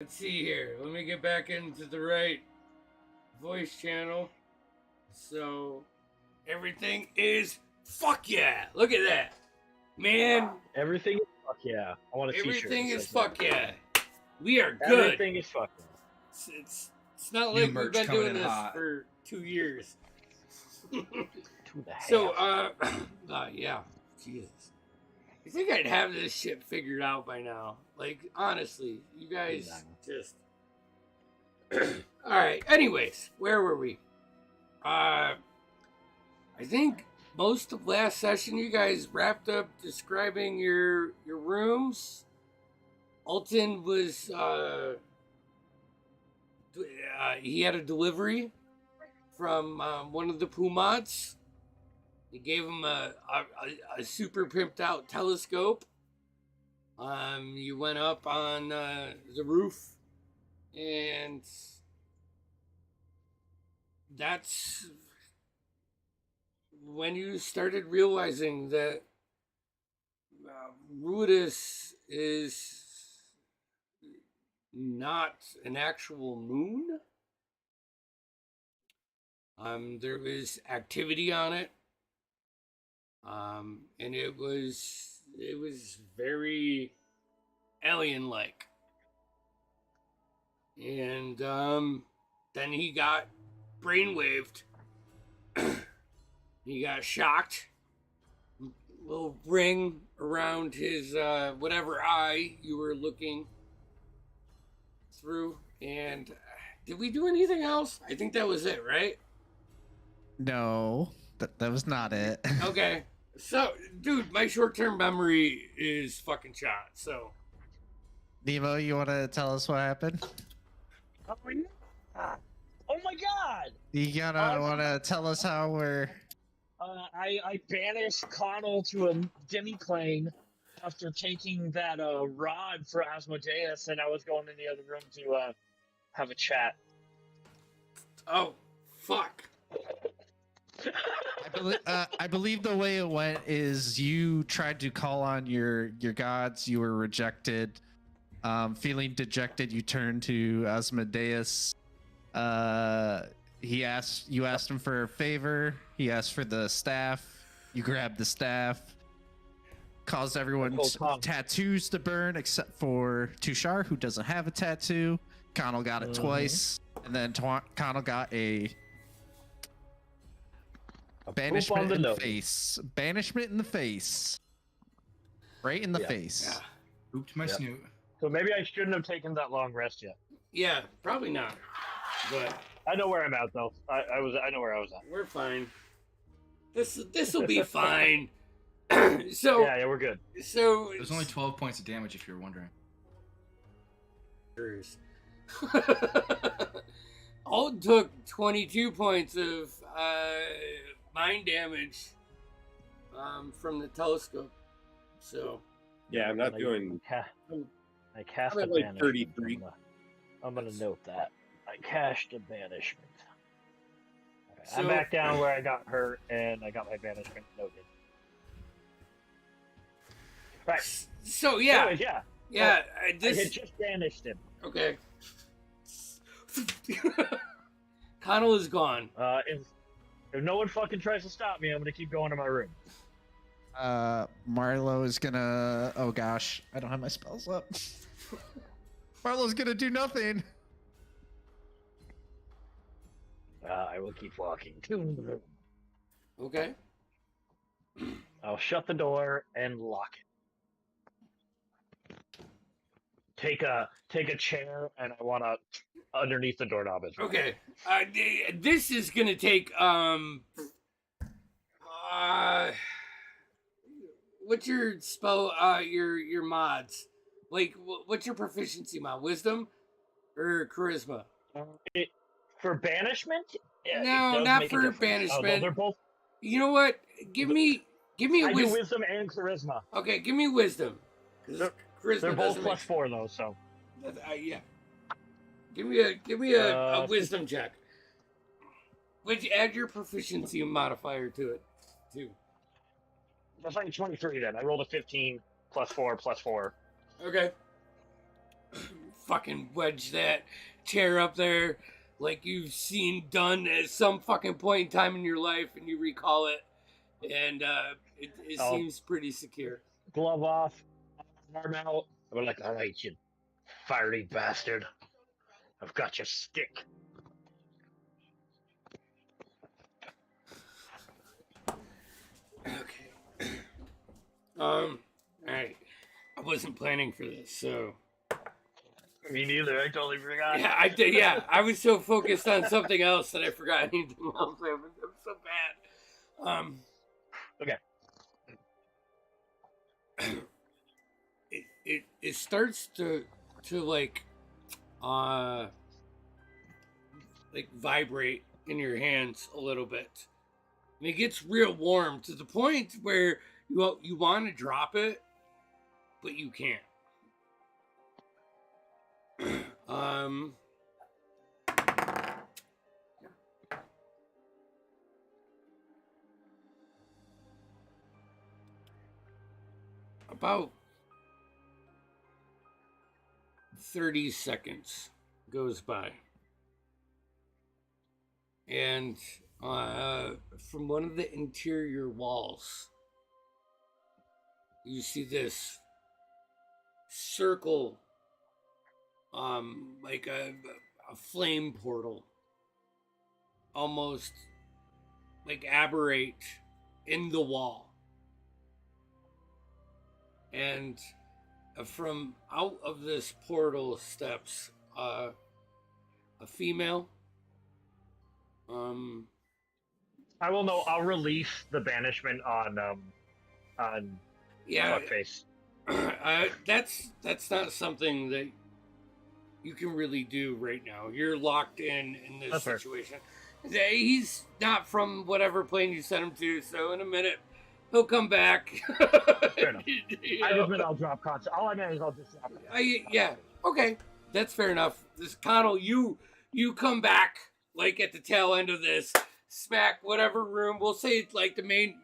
Let's see here. Let me get back into the right voice channel. So everything is fuck yeah. Look at that. Man. Everything is fuck yeah. I want a t-shirt. Everything is fuck yeah. We are good. Everything is fuck yeah. It's not New like we've merch been coming doing in this hot. for 2 years. 2.5. So, yeah. Jesus. I think I'd have this shit figured out by now. Like, honestly, you guys just... Alright, anyways, where were we? I think most of last session you guys wrapped up describing your rooms. Alton was, he had a delivery from one of the Pumots. He gave him a super pimped out telescope. You went up on the roof, and that's when you started realizing that Ruidus is not an actual moon. There was activity on it. And it was very alien-like. And then he got brainwaved. He got shocked. Little ring around his whatever eye you were looking through. And did we do anything else? I think that was it, right? No, that was not it. Okay. So, dude, my short-term memory is fucking shot, so. Nemo, you want to tell us what happened? Oh my god! You want to tell us how we're... I banished Connell to a demi-plane after taking that rod for Asmodeus, and I was going in the other room to have a chat. Oh, fuck. I believe the way it went is you tried to call on your gods, you were rejected. Feeling dejected, you turned to Asmodeus. You asked him for a favor. He asked for the staff. You grabbed the staff. Caused everyone's tattoos to burn except for Tushar, who doesn't have a tattoo. Connell got it twice, and then Connell got a banishment in the face. Banishment in the face. Right in the face. Yeah. Ooped my snoot. So maybe I shouldn't have taken that long rest yet. Yeah, probably not. But I know where I'm at though. I know where I was at. we're fine. This will be fine. So yeah, we're good. So There's only 12 points of damage if you're wondering. Alt took 22 points of mind damage from the telescope. So yeah, I'm not doing. I cast I'm a at like banishment. 33. I'm gonna note that I cast a banishment. Okay, So- I'm back down where I got hurt, and I got my banishment noted. Right. So yeah, Anyways, yeah. yeah. I had just banished him. Okay. Connell is gone. If no one fucking tries to stop me, I'm gonna keep going to my room. Marlo is gonna... Oh gosh, I don't have my spells up. Marlo's gonna do nothing. I will keep walking to the room. Okay. I'll shut the door and lock it. Take a chair, and I want to underneath the doorknob as well. Okay. This is gonna take what's your spell? Your mods. Like, what's your proficiency mod? Wisdom or charisma? For banishment? Yeah, No, not for banishment. Oh, no, they're both. You know what? Give me a I do wisdom. wisdom and charisma. Okay, give me wisdom. Charisma They're both doesn't plus 4 though, so. yeah. Give me a wisdom check. Which add your proficiency modifier to it, too. That's like 23 then. I rolled a 15 plus 4 plus 4. Okay. fucking wedge that chair up there like you've seen done at some fucking point in time in your life, and you recall it, and it Oh. seems pretty secure. Glove off, arm out. I'm like, all right, you fiery bastard. I've got your stick. Okay. All right. I wasn't planning for this, so. Me neither. I totally forgot. Yeah, I did. Yeah, I was so focused on something else that I forgot anything else. I'm so bad. Okay. It starts to like vibrate in your hands a little bit, and it gets real warm to the point where you want to drop it, but you can't. About 30 seconds goes by, and from one of the interior walls, you see this circle, like a flame portal, almost like aberrate in the wall. And from out of this portal steps a female. I will know. I'll release the banishment on Yeah. fuckface. That's not something that you can really do right now. You're locked in this That's fair. situation. He's not from whatever plane you sent him to, so in a minute he'll come back. Fair enough. You I know? just meant I'll drop content. All I meant is I'll just drop it. Yeah, okay, that's fair enough. This Connell, you come back like at the tail end of this, smack whatever room. We'll say it's like the main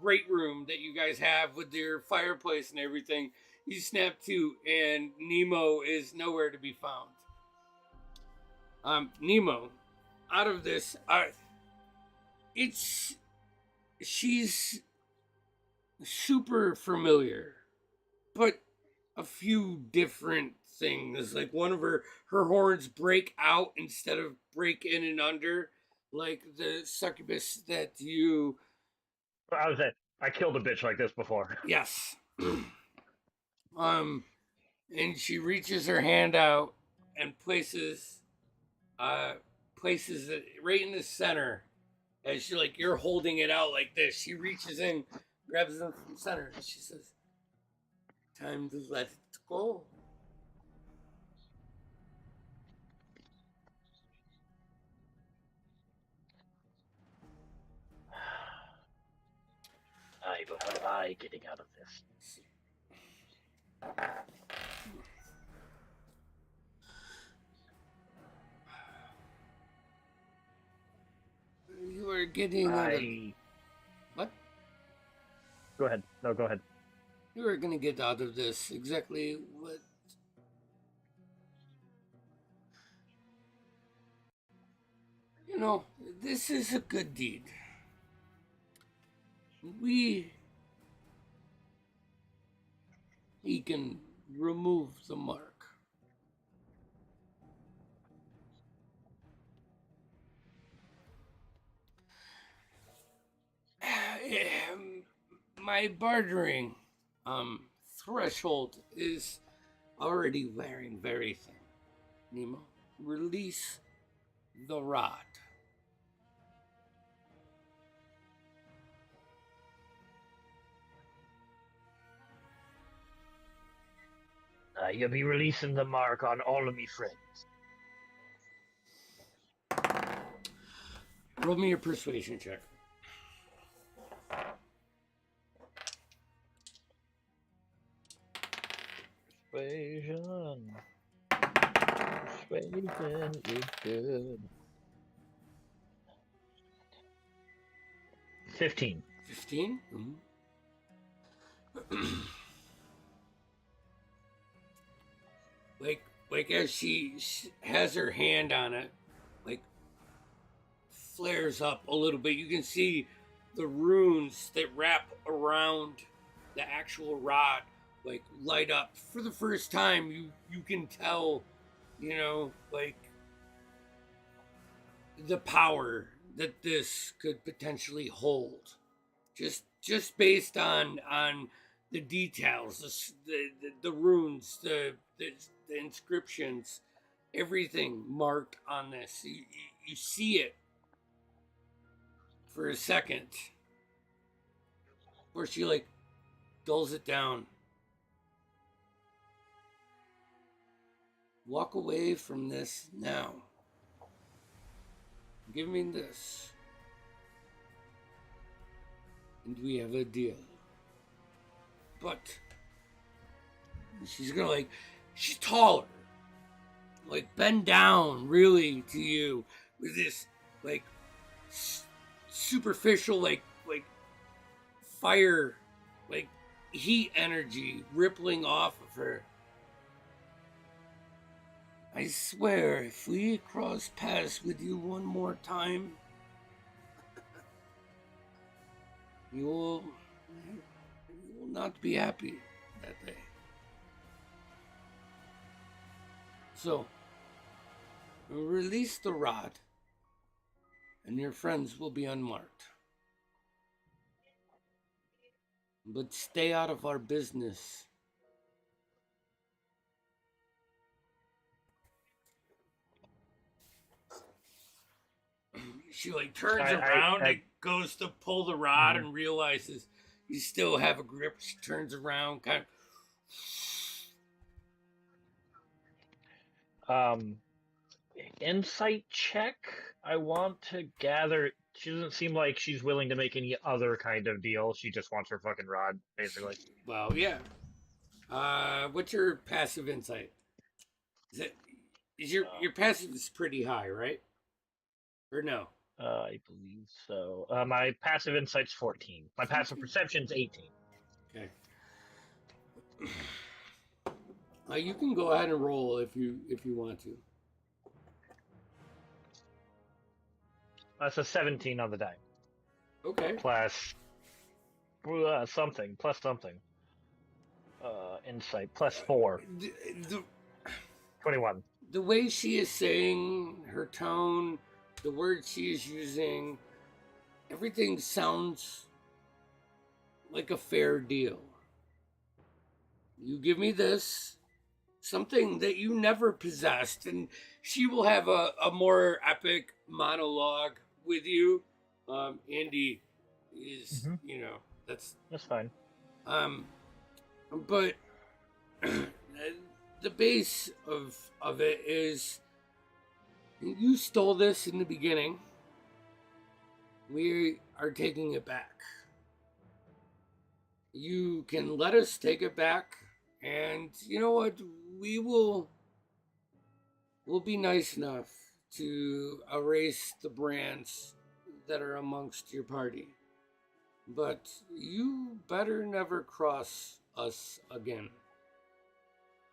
great room that you guys have with your fireplace and everything. You snap to, and Nemo is nowhere to be found. Nemo, out of this, she's super familiar, but a few different things. Like one of her horns break out instead of break in and under, like the succubus that you. I was I killed a bitch like this before. Yes. And she reaches her hand out and places it right in the center. And she you're holding it out like this. She reaches in, grabs them from the center, and she says, "Time to let it go." Aye, but what am I getting out of this? You are getting out of... What? Go ahead. No, go ahead. You are going to get out of this exactly what... You know, this is a good deed. We can remove the mark. My bartering threshold is already wearing very thin. Nemo, release the rod. You'll be releasing the mark on all of me friends. Roll me your persuasion check. Persuasion. Persuasion is good. 15. 15? Mm-hmm. like as she has her hand on it, like flares up a little bit. You can see the runes that wrap around the actual rod like light up. For the first time, you can tell, like the power that this could potentially hold. Just based on the details, the runes, the inscriptions, everything marked on this. You see it for a second, where she like dulls it down. Walk away from this now. Give me this, and we have a deal. But she's gonna she's taller, like bend down really to you with this like superficial like fire, like heat energy rippling off of her. I swear, if we cross paths with you one more time, you will not be happy that day. So, release the rod, and your friends will be unmarked. But stay out of our business. She turns around and goes to pull the rod and realizes you still have a grip. She turns around, kind of. Insight check. I want to gather. She doesn't seem like she's willing to make any other kind of deal. She just wants her fucking rod, basically. Well, yeah. What's your passive insight? Is your passive is pretty high, right? Or no? I believe so. My passive insight's 14. My passive perception's 18. Okay. You can go ahead and roll if you want to. That's a 17 on the die. Okay. Plus something. Insight. Plus 4. 21. The way she is saying, her tone, the words she is using, everything sounds like a fair deal. You give me this, something that you never possessed, and she will have a more epic monologue with you. Andy is, that's fine. But the base of it is, you stole this in the beginning. We are taking it back. You can let us take it back, and you know what? We'll be nice enough to erase the brands that are amongst your party. But you better never cross us again.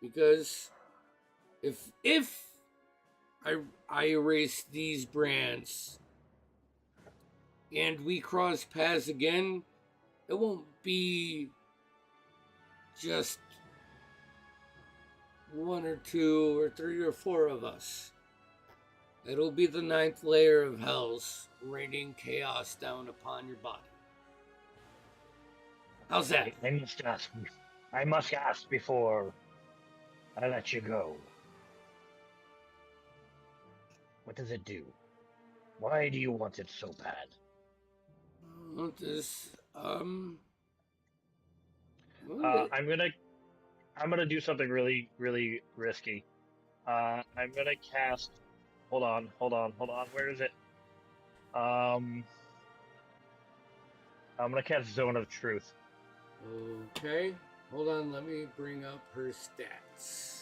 Because if I erase these brands and we cross paths again, it won't be just 1 or 2 or 3 or 4 of us. It'll be the 9th layer of hells raining chaos down upon your body. How's that? I must ask before I let you go. What does it do? Why do you want it so bad? I want this, I'm gonna do something really, really risky. I'm gonna cast. Hold on. Where is it? I'm gonna cast Zone of Truth. Okay. Hold on, let me bring up her stats.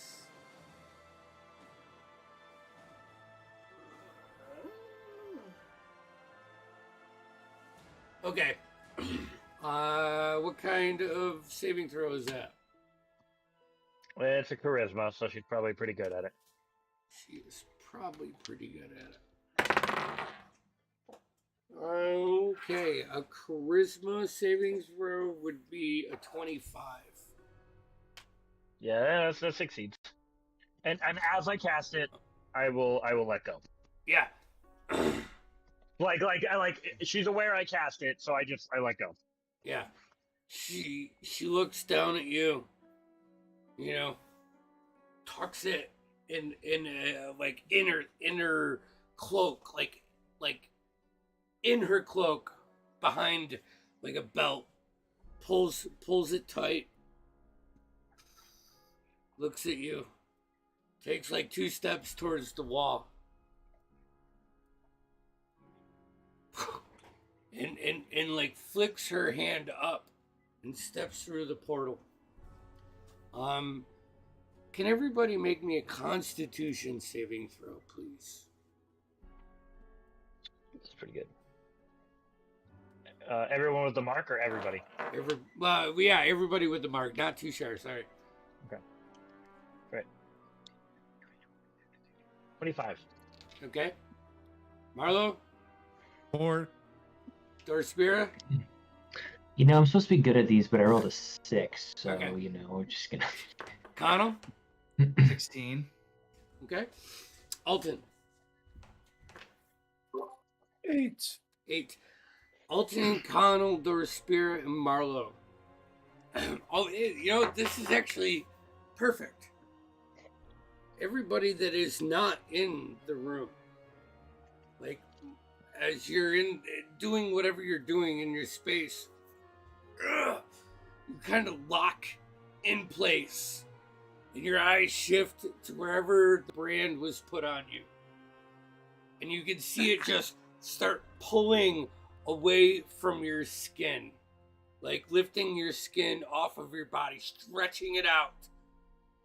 Okay. What kind of saving throw is that? It's a charisma, so she's probably pretty good at it. She is probably pretty good at it. Okay, a charisma savings throw would be a 25. Yeah, that succeeds. And as I cast it, I will let go. Yeah. like she's aware I cast it, so I let go. Yeah. She looks down at you. You know, tucks it in like in her cloak, like in her cloak behind like a belt, pulls it tight, looks at you, takes like 2 steps towards the wall, and like flicks her hand up and steps through the portal. Can everybody make me a Constitution saving throw, please? It's pretty good. Everyone with the mark or everybody? Everybody with the mark. Not too sure. Sorry. Okay. Great. 25. Okay. Marlo? 4. Dorspira? You know, I'm supposed to be good at these, but I rolled a 6, so Okay. you know, we're just gonna. Connell? 16. Okay. Alton? 8. 8. Alton, Connell, Dorspira, and Marlo. This is actually perfect. Everybody that is not in the room, like, as you're doing whatever you're doing in your space, you kind of lock in place, and your eyes shift to wherever the brand was put on you, and you can see it just start pulling away from your skin, like lifting your skin off of your body, stretching it out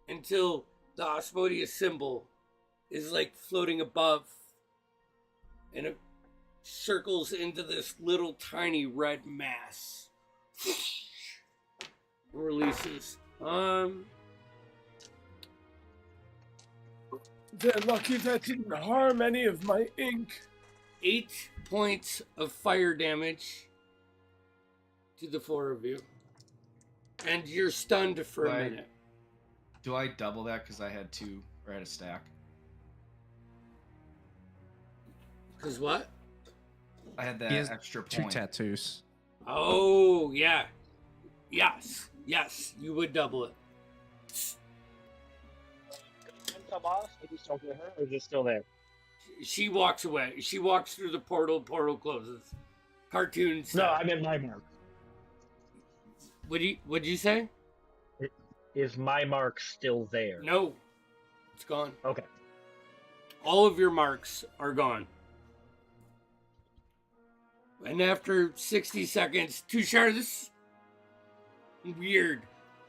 until the Osmodia symbol is like floating above, and it circles into this little tiny red mass. Releases. They're lucky that didn't harm any of my ink. 8 points of fire damage to the 4 of you. And you're stunned for a minute. Do I double that because I had 2 or I had a stack? Because what? I had that He has extra 2 point. tattoos. Oh, yeah. Yes, you would double it. Come off? Did you still get her, or is it still there? She walks away. She walks through the portal closes. Cartoons. No, I meant my mark. What'd you say? Is my mark still there? No. It's gone. Okay. All of your marks are gone. And after 60 seconds, Tushar, this is weird.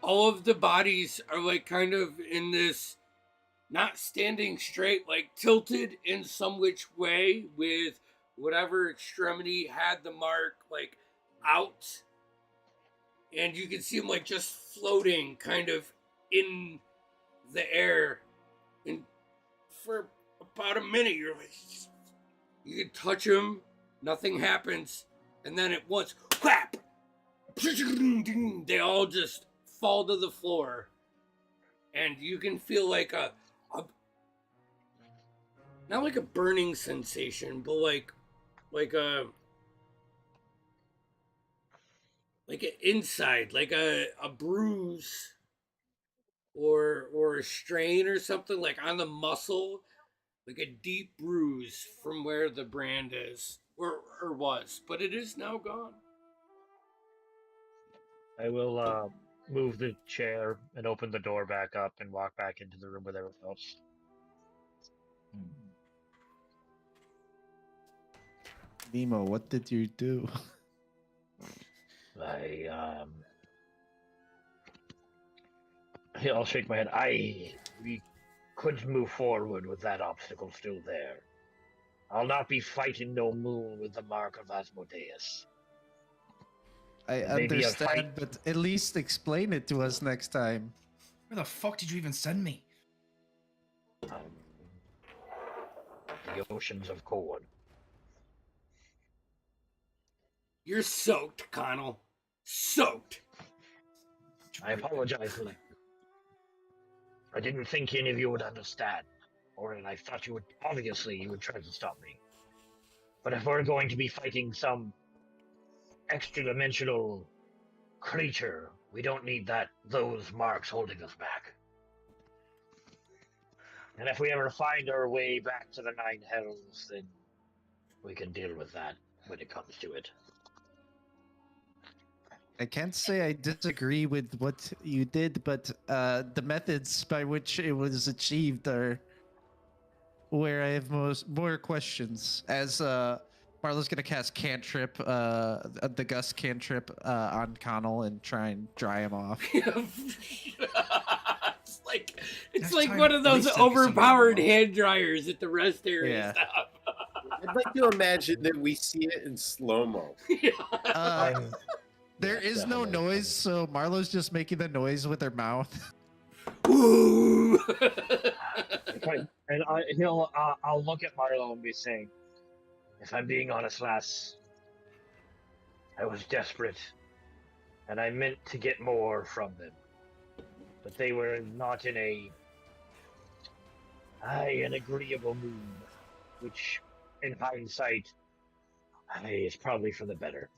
All of the bodies are like kind of in this, not standing straight, like tilted in some which way, with whatever extremity had the mark like out. And you can see them like just floating kind of in the air. And for about a minute, you're like, you can touch them, nothing happens. And then at once, whap! They all just fall to the floor. And you can feel like a not like a burning sensation, but like an inside, like a bruise or a strain or something, like on the muscle, like a deep bruise from where the brand is or was, but it is now gone. I will move the chair and open the door back up and walk back into the room with everyone else. Nemo, what did you do? I'll shake my head. We couldn't move forward with that obstacle still there. I'll not be fighting no moon with the mark of Asmodeus. I Maybe a understand, fight. but at least explain it to us next time. Where the fuck did you even send me? The oceans of Corn. You're soaked, Connell. Soaked. I apologize for that. I didn't think any of you would understand. Or I thought you would, obviously, you would try to stop me. But if we're going to be fighting some extra-dimensional creature, we don't need those marks holding us back. And if we ever find our way back to the Nine Hells, then we can deal with that when it comes to it. I can't say I disagree with what you did, but the methods by which it was achieved are where I have more questions. As Marlo's gonna cast cantrip, the gust cantrip on Connell and try and dry him off. It's like one of those overpowered hand dryers at the rest area stop. I'd like to imagine that we see it in slow-mo. There is no noise, so Marlo's just making the noise with her mouth. Ooh. And I'll look at Marlo and be saying, if I'm being honest, lass, I was desperate, and I meant to get more from them, but they were not in an agreeable mood, which, in hindsight, is probably for the better.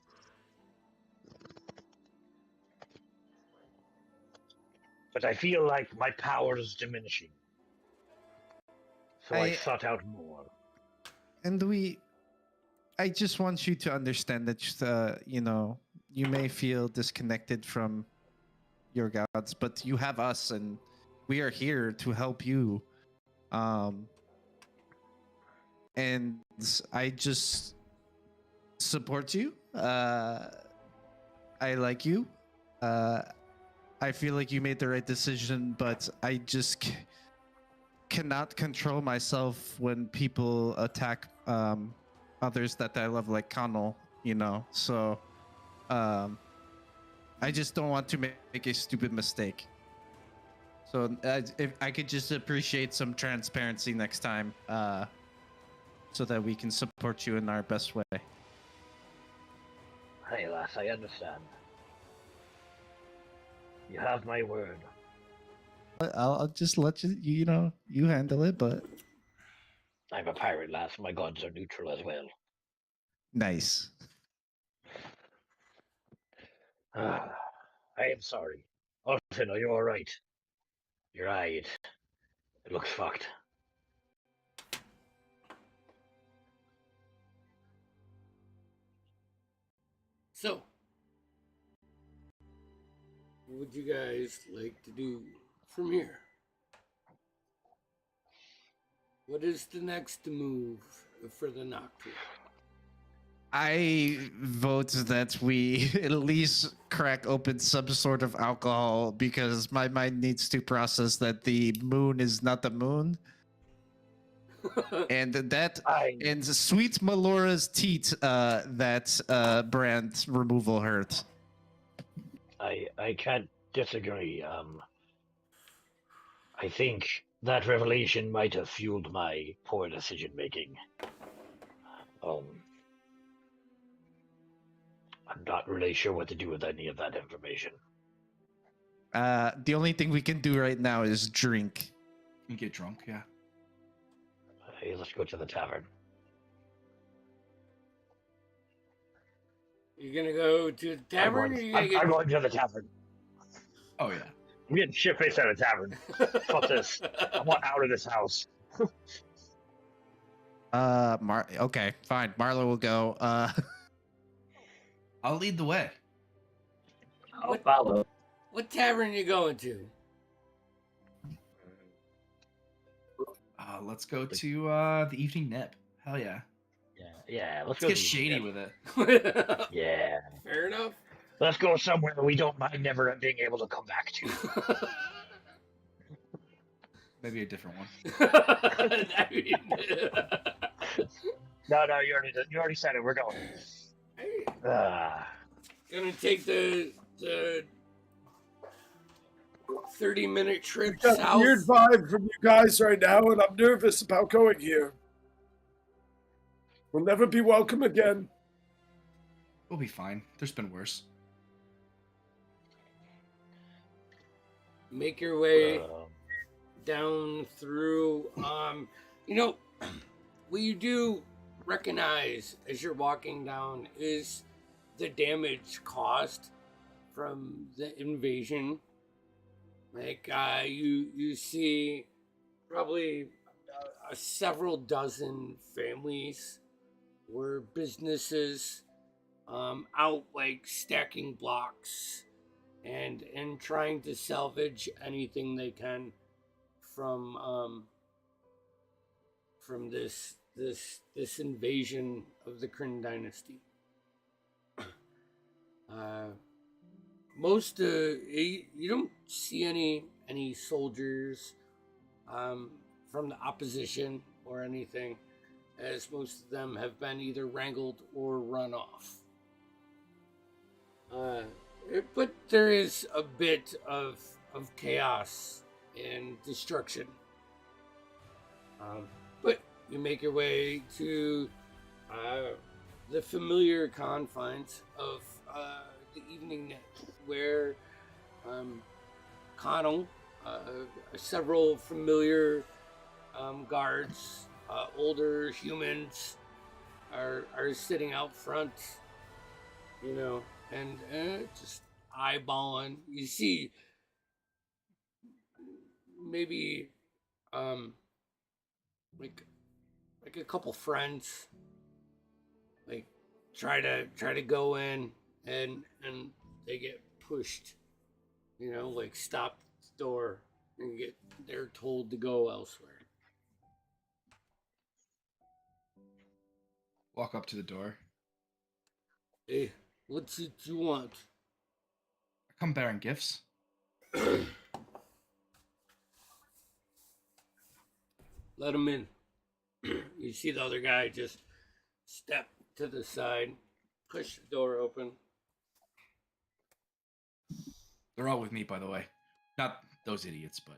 But I feel like my power is diminishing. So I sought out more. And I just want you to understand that, you may feel disconnected from your gods, but you have us and we are here to help you. And I just support you. I like you. I feel like you made the right decision, but I just cannot control myself when people attack others that I love, like Connell, So I just don't want to make a stupid mistake. So if I could just appreciate some transparency next time, so that we can support you in our best way. Hey, lass, I understand. You have my word. I'll just let you, you handle it, but... I'm a pirate, lass. My gods are neutral as well. Nice. I am sorry. Austin, are you alright? Your eye, it looks fucked. So, what would you guys like to do from here? What is the next move for the Noctua? I vote that we at least crack open some sort of alcohol, because my mind needs to process that the moon is not the moon. And and sweet Melora's teat, that brand removal hurt. I can't disagree. I think that revelation might have fueled my poor decision making. I'm not really sure what to do with any of that information. The only thing we can do right now is drink. You get drunk, yeah. Hey, let's go to the tavern. You gonna go to the tavern? I'm going to the tavern. Oh, yeah. I'm getting shit-faced at a tavern. Fuck this. I want out of this house. Okay, fine. Marlo will go. I'll lead the way. I'll follow. What tavern you going to? Let's go to the Evening Nip. Hell yeah. Yeah. Let's Let's get shady with it. Yeah. Fair enough. Let's go somewhere we don't mind never being able to come back to. Maybe a different one. No, you already said it. We're going. Gonna take the 30-minute trip Got a south. weird vibe from you guys right now, and I'm nervous about going here. We'll never be welcome again. We'll be fine. There's been worse. Make your way down through. You know, what you do recognize as you're walking down is the damage caused from the invasion. Like you see probably several dozen families or businesses out like stacking blocks and trying to salvage anything they can from this invasion of the Kryn dynasty. Most you don't see any soldiers from the opposition or anything, as most of them have been either wrangled or run off. But there is a bit of chaos and destruction. But you make your way to the familiar confines of the evening net, where Connell, several familiar guards, older humans, are sitting out front, you know, and just eyeballing. You see maybe like a couple friends like try to go in and they get pushed, you know, like stop the door and they're told to go elsewhere. Walk up to the door. Hey, what's it you want? I come bearing gifts. Let him in. You see the other guy just step to the side, push the door open. They're all with me, by the way. Not those idiots, but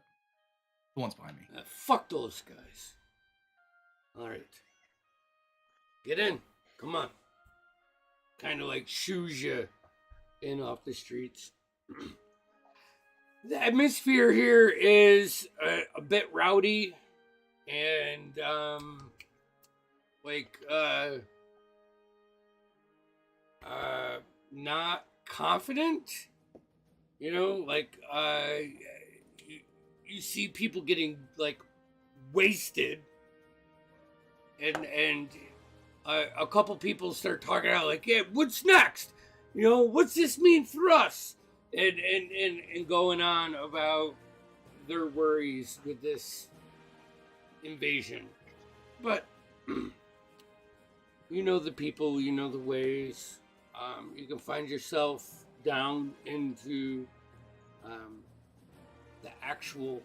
the ones behind me. Fuck those guys. All right. Get in. Come on. Kind of like shoos you in off the streets. The atmosphere here is a bit rowdy and not confident. You know, like you see people getting like wasted, and a couple people start talking out like, "Yeah, what's next? You know, what's this mean for us?" And going on about their worries with this invasion. But you know the people, you know the ways. You can find yourself down into the actual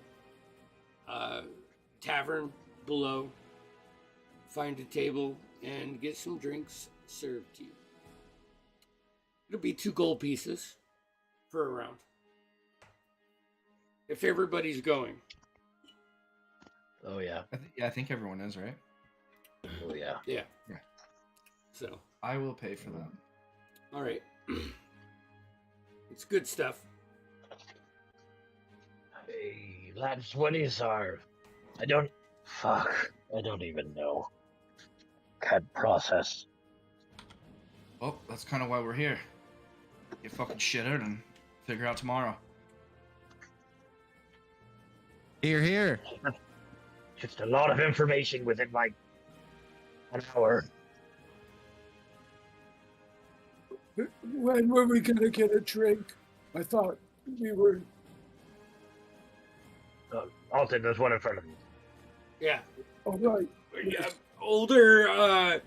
tavern below. Find a table and get some drinks served to you. It'll be 2 gold pieces for a round. If everybody's going. Oh, yeah. I think everyone is, right? Oh, yeah. Yeah. Yeah. So. I will pay for that. All right. It's good stuff. Hey, lads, what is our... I don't even know. Can't process. Well, that's kind of why we're here. Get fucking shit out and figure out tomorrow. Here. Just a lot of information within, like, an hour. When were we gonna get a drink? I thought we were... Alton, there's one in front of you. Yeah. All right. Older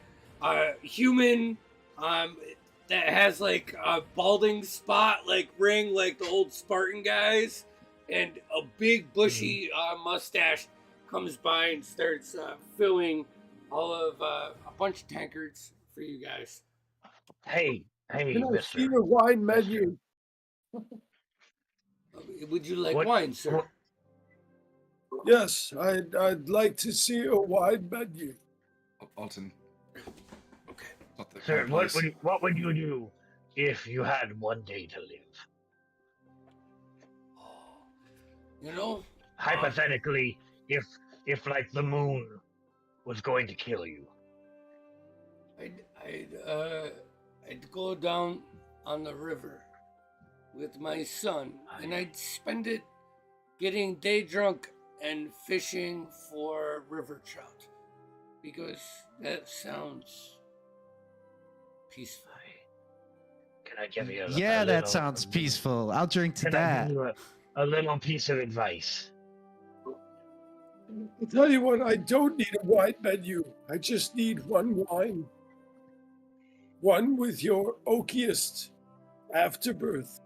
human that has like a balding spot like ring like the old Spartan guys, and a big bushy mustache comes by and starts filling all of a bunch of tankards for you guys. Hey, Can I mister. see your wine menu? Would you like What- wine, sir? what- Yes, I'd like to see a wide menu. Alton. Okay. Not the Sir, kind of what place. would you do if you had one day to live? You know, Hypothetically, if like the moon was going to kill you. I'd go down on the river with my son, and I'd spend it getting day drunk and fishing for river trout, because that sounds peaceful. Can I give you Yeah, that sounds peaceful. I'll drink to Can I that. give you a little piece of advice? I'll tell you what, I don't need a wide menu. I just need one wine. One with your oakiest afterbirth.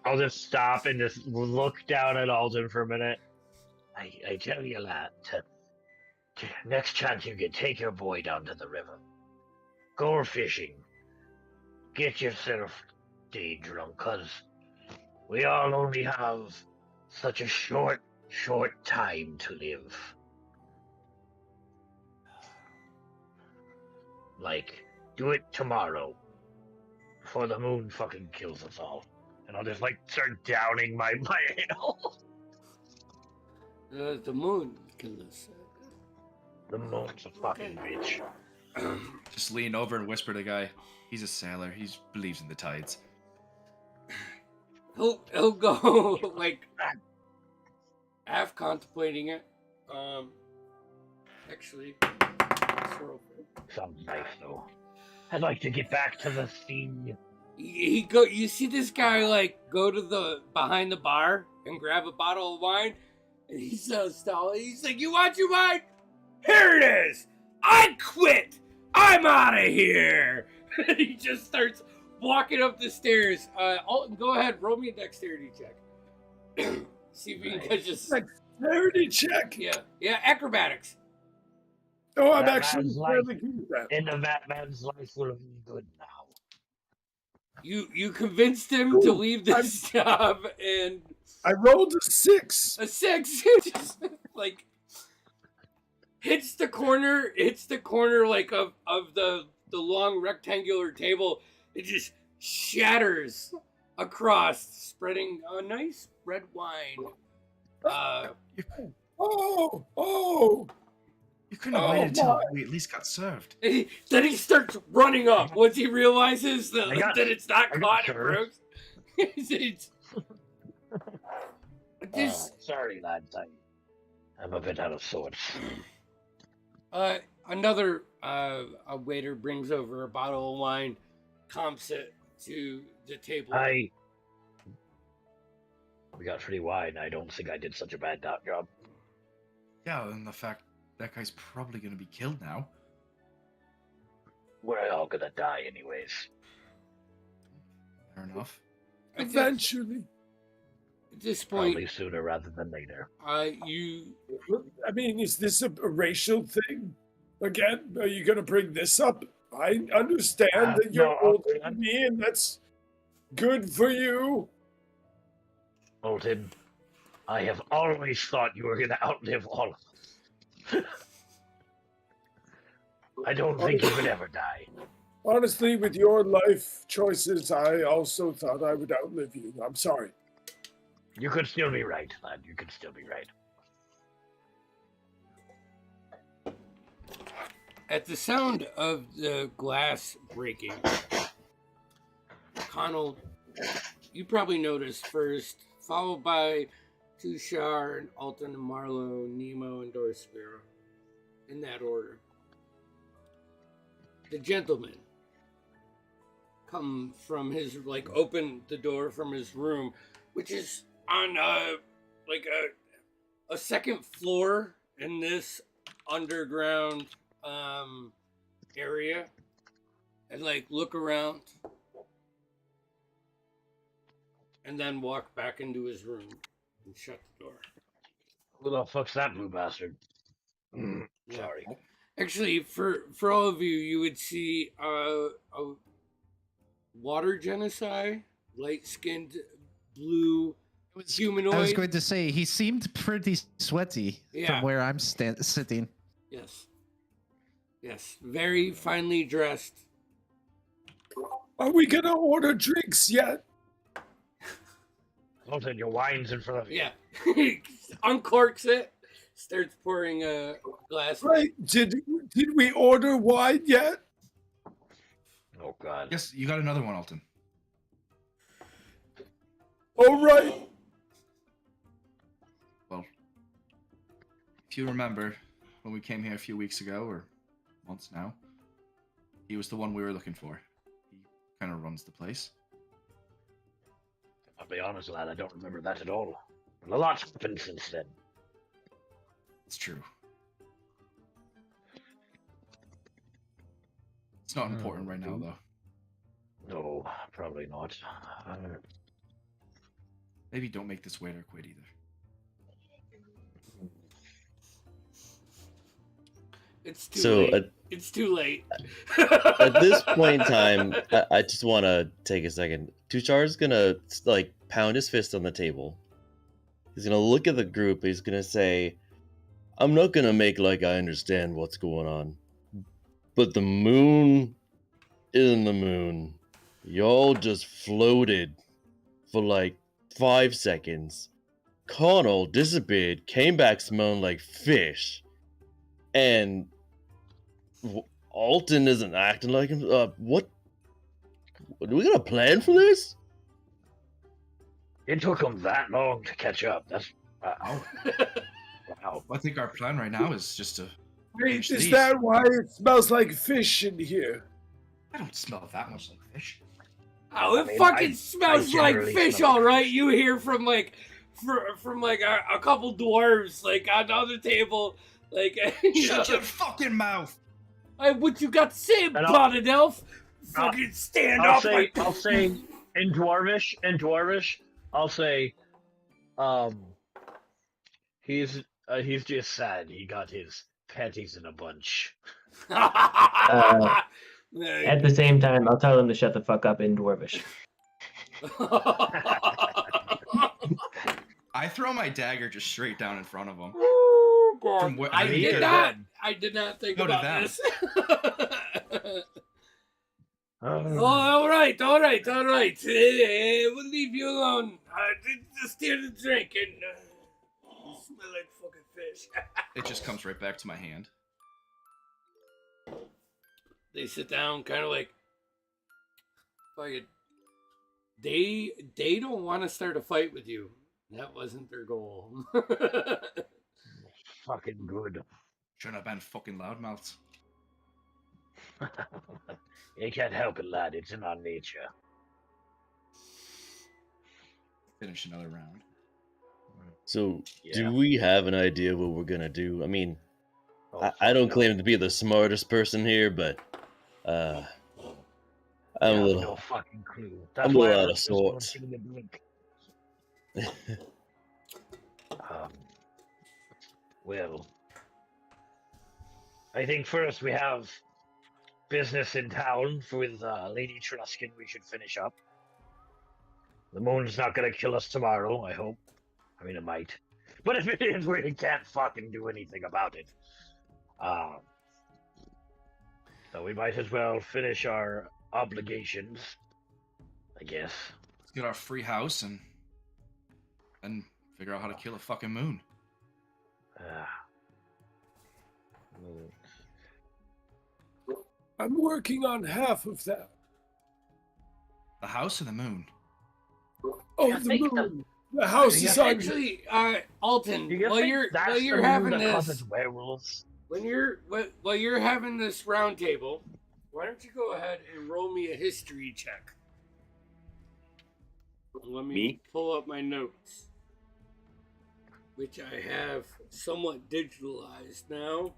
I'll just stop and just look down at Alden for a minute. I tell you, lad, next chance you get, take your boy down to the river. Go fishing. Get yourself day drunk, 'cause we all only have such a short time to live. Like, do it tomorrow, before the moon fucking kills us all. And I'll just, like, start downing my ale. The moon killed us. The moon's a fucking bitch. Just lean over and whisper to the guy. He's a sailor. He believes in the tides. He'll go like half contemplating it. Actually, Sounds nice, though. I'd like to get back to the sea. he go. You see this guy like go to the behind the bar and grab a bottle of wine, and he's so stalling. He's like, "You want your wine? Here it is. I quit. I'm out of here." He just starts walking up the stairs. Alton, go ahead, roll me a dexterity check. See if you can catch this. Dexterity check. Yeah, acrobatics. Oh, I'm That actually man's fairly good at that. End of that man's life will be good now. You convinced him to leave this job, and I rolled a 6. a 6 just like hits the corner like of the long rectangular table. It just shatters across, spreading a nice red wine. Oh! You couldn't have Oh, waited until my. we at least got served. Then he starts running up once he realizes that it's not I got caught and served. Brooks. Sorry, lads. I'm a bit out of sorts. Another a waiter brings over a bottle of wine, comps it to the table. We got free wine. I don't think I did such a bad job. Yeah, and the fact that guy's probably going to be killed now. We're all gonna die anyways. Fair enough. Eventually. At this point, Probably sooner rather than later. you I mean, is this a racial thing? Again, are you going to bring this up? I understand that you're no, older than me, and that's good for you. Alton, I have always thought you were gonna outlive all of us. I don't think you could ever die. Honestly, with your life choices, I also thought I would outlive you. I'm sorry. You could still be right, lad. You could still be right. at the sound of the glass breaking, Connell, you probably noticed first, followed by Tushar and Alton and Marlowe, Nemo and Dorsparrow, in that order. The gentleman come from his, open the door from his room, which is on a second floor in this underground area, and look around and then walk back into his room and shut the door. Who the fuck's that blue bastard? Sorry. Actually, for all of you, you would see a water genocide, light-skinned blue humanoid. I was going to say he seemed pretty sweaty from where I'm sitting. Yes. Yes, very finely dressed. Are we gonna order drinks yet? Alton, your wine's in front of you. Yeah. Uncorks it. Starts pouring a glass. Right. Did we order wine yet? Oh, God. Yes, you got another one, Alton. All right. Well, if you remember when we came here a few weeks ago, or months now, he was the one we were looking for. He kind of runs the place. I'll be honest, lad, I don't remember that at all. A lot's happened since then. It's true. It's not important right now, though. No, probably not. Maybe don't make this waiter quit either. It's too late. It's too late. At this point in time, I just want to take a second. Tushar's gonna like pound his fist on the table. He's gonna look at the group. He's gonna say, "I'm not gonna make like I understand what's going on, but the moon isn't the moon. Y'all just floated for like 5 seconds. Connell disappeared, came back smelling like fish, and Alton isn't acting like him. What? Do we got a plan for this?" It took him that long to catch up. That's Wow. wow. I think our plan right now is just to. Wait, finish is these. that why it smells like fish in here? I don't smell that much like fish. Oh, it I mean, fucking I smells like generally fish, smell all right. You hear from like, from like a couple dwarves like on the other table, like. Shut your fucking mouth! What you got to say about it, elf? Fucking stand I'll up. say in dwarvish, I'll say, he's just sad he got his panties in a bunch. At the same time, I'll tell him to shut the fuck up in Dwarvish. I throw my dagger just straight down in front of him. Oh, God. From what- I he did is not. good. I did not think Go to about them. this. Oh, all right. We'll leave you alone. Just here to drink and you smell like fucking fish. It just comes right back to my hand. They sit down, kind of like, fucking. They don't want to start a fight with you. That wasn't their goal. fucking good. Shouldn't have been fucking loudmouths. You can't help it, lad. It's in our nature. Finish another round. So, Yeah. do we have an idea what we're gonna do? I mean, Oh, I don't fuck claim to be the smartest person here, but I'm no. a I have little. no fucking clue. I'm a why little I out of was just going sorts. to give him a drink. Well, I think first we have business in town with Lady Truskin we should finish up. The moon's not gonna kill us tomorrow, I hope. I mean, it might. But if it is, we can't fucking do anything about it. So we might as well finish our obligations, I guess. Let's get our free house and figure out how to kill a fucking moon. I'm working on half of that. The house or the moon? Oh, Yeah, the think moon. The house is on. Actually, Alton, Do you while think you're that's while the you're moon having that this, causes werewolves? while you're having this round table, why don't you go ahead and roll me a history check? Let me pull up my notes, which I have somewhat digitalized now.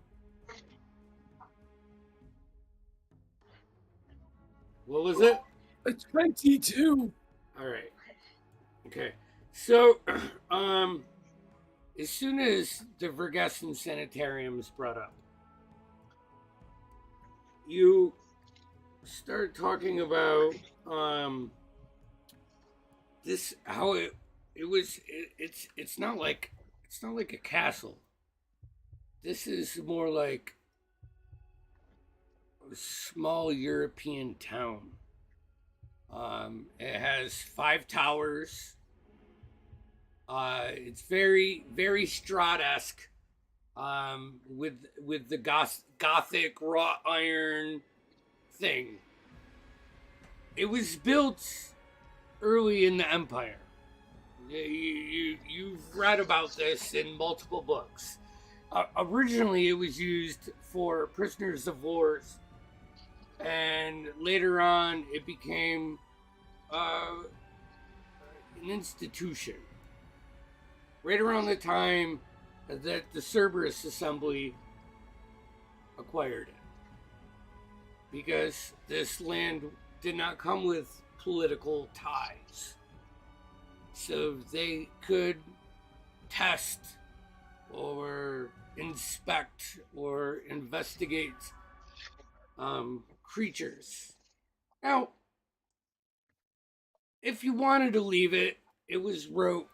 What was it? A 22. All right. Okay. So, as soon as the Vergessen Sanitarium is brought up, you start talking about this how it was. It's not like a castle. This is more like a small European town. It has 5 towers. It's very, very Strahd-esque, with the Gothic wrought iron thing. It was built early in the Empire. You've read about this in multiple books. Originally, it was used for prisoners of wars, and later on, it became an institution. Right around the time that the Cerberus Assembly acquired it, because this land did not come with political ties, so they could test or inspect or investigate creatures. Now, if you wanted to leave it, it was wrote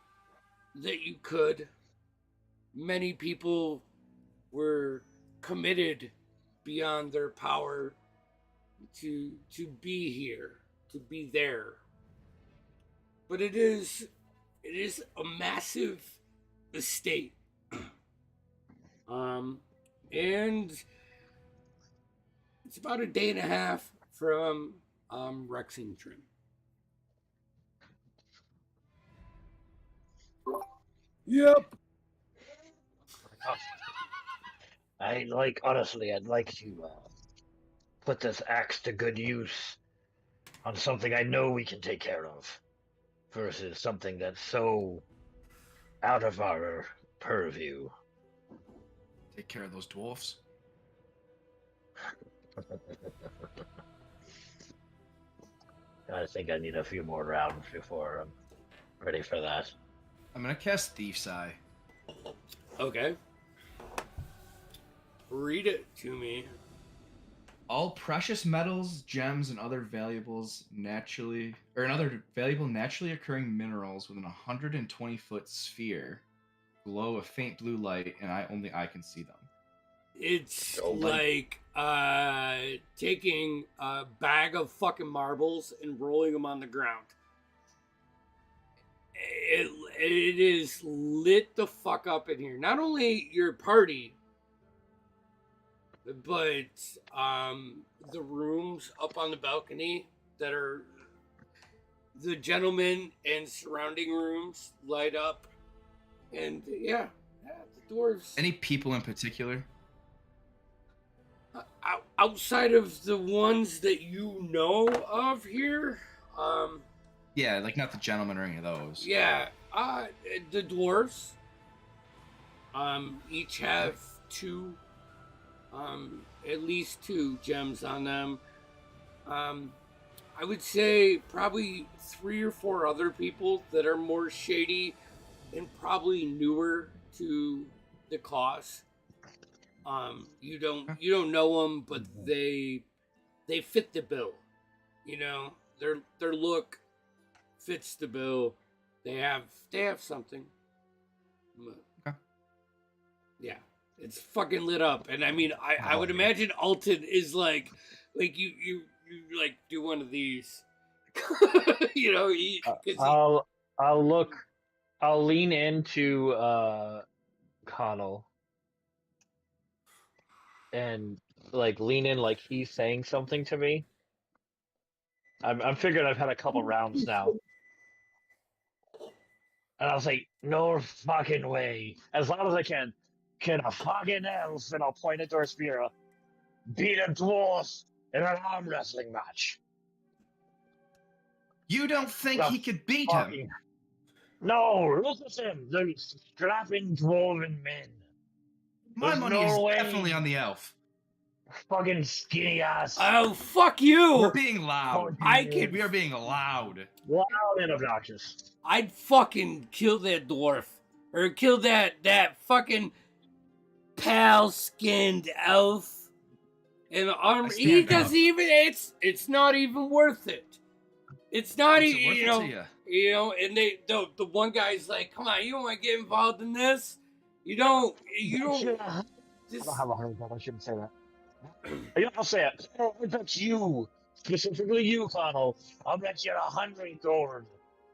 that you could. Many people were committed beyond their power to be here, to be there. But it is a massive estate. And it's about a day and a half from Rexington. Yep. I'd like to put this axe to good use on something I know we can take care of, versus something that's so out of our purview. Take care of those dwarfs. I think I need a few more rounds before I'm ready for that. I'm gonna cast Thief's Eye. Okay. Read it to me. All precious metals, gems, and other valuables naturally occurring minerals within a 120-foot sphere glow a faint blue light, and only I can see them. It's like taking a bag of fucking marbles and rolling them on the ground. It is lit the fuck up in here. Not only your party, but the rooms up on the balcony that are the gentlemen and surrounding rooms light up. And yeah, the dwarves. Any people in particular? Outside of the ones that you know of here, yeah, like not the gentlemen or any of those. Yeah, the dwarves, each have 2, at least 2 gems on them. I would say probably 3 or 4 other people that are more shady and probably newer to the cause. You don't know them, but they fit the bill. You know, their look fits the bill. They have something. Okay. Yeah, it's fucking lit up, and I mean, I would imagine Alton is like you like do one of these. You know, I'll lean into Connell and like lean in like he's saying something to me. I'm figuring I've had a couple rounds now. And I'll say, no fucking way. As loud as I can a fucking elf, and I'll point at Dorspira, beat a dwarf in an arm wrestling match? You don't think he could beat him? No, look at him. They're strapping dwarven men. My There's money no is way. definitely on the elf. Fucking skinny ass. Oh, fuck you! We're being loud. We are being loud. Loud and obnoxious. I'd fucking kill that dwarf. Or kill that fucking pale-skinned elf. And he doesn't even, it's not even worth it. It's not What's it even, worth you know, to you? you know, and the one guy's like, come on, you don't want to get involved in this. You don't. I Just, don't have $100. I shouldn't say that. Yeah, I'll say it. Oh, I bet you, specifically you, Connell. I'll bet you 100 gold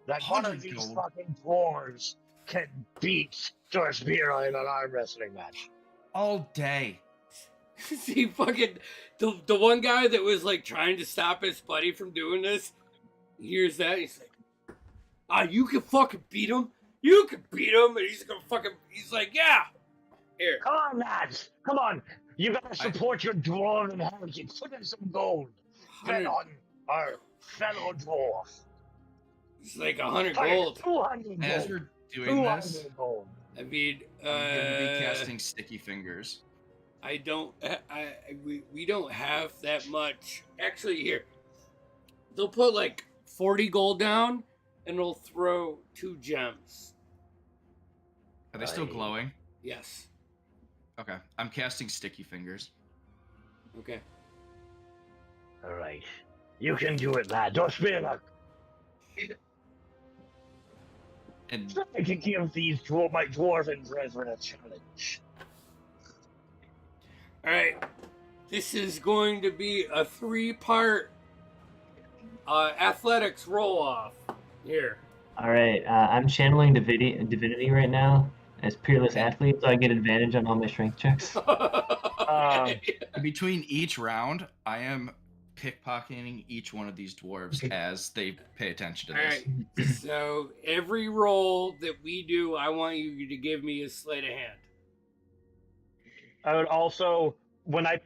that one of 100 these gold? fucking dwarves can beat Dorspira in an arm wrestling match. All day. see, fucking the one guy that was like trying to stop his buddy from doing this. Hears that, he's like, you can fucking beat him. You can beat him, and he's like, yeah. Here. Come on, lads. Come on. You gotta support your dwarven heritage. Put in some gold. Bet on our fellow dwarf. It's like 100 Fine, gold. 200 As gold. we're doing this, 200 gold. I mean, I'm gonna be casting sticky fingers. I don't. We don't have that much. Actually, here, they'll put like 40 gold down, and they'll throw 2 gems. Are they still glowing? Yes. Okay, I'm casting sticky fingers. Okay. All right. You can do it, lad. Dorspira. And Try to give these my dwarven brethren a challenge. All right. This is going to be a 3-part athletics roll-off. Here. All right, I'm channeling divinity right now as peerless athlete, so I get advantage on all my strength checks. between each round, I am pickpocketing each one of these dwarves as they pay attention to All this. right. So every roll that we do, I want you to give me a sleight of hand. I would also, when I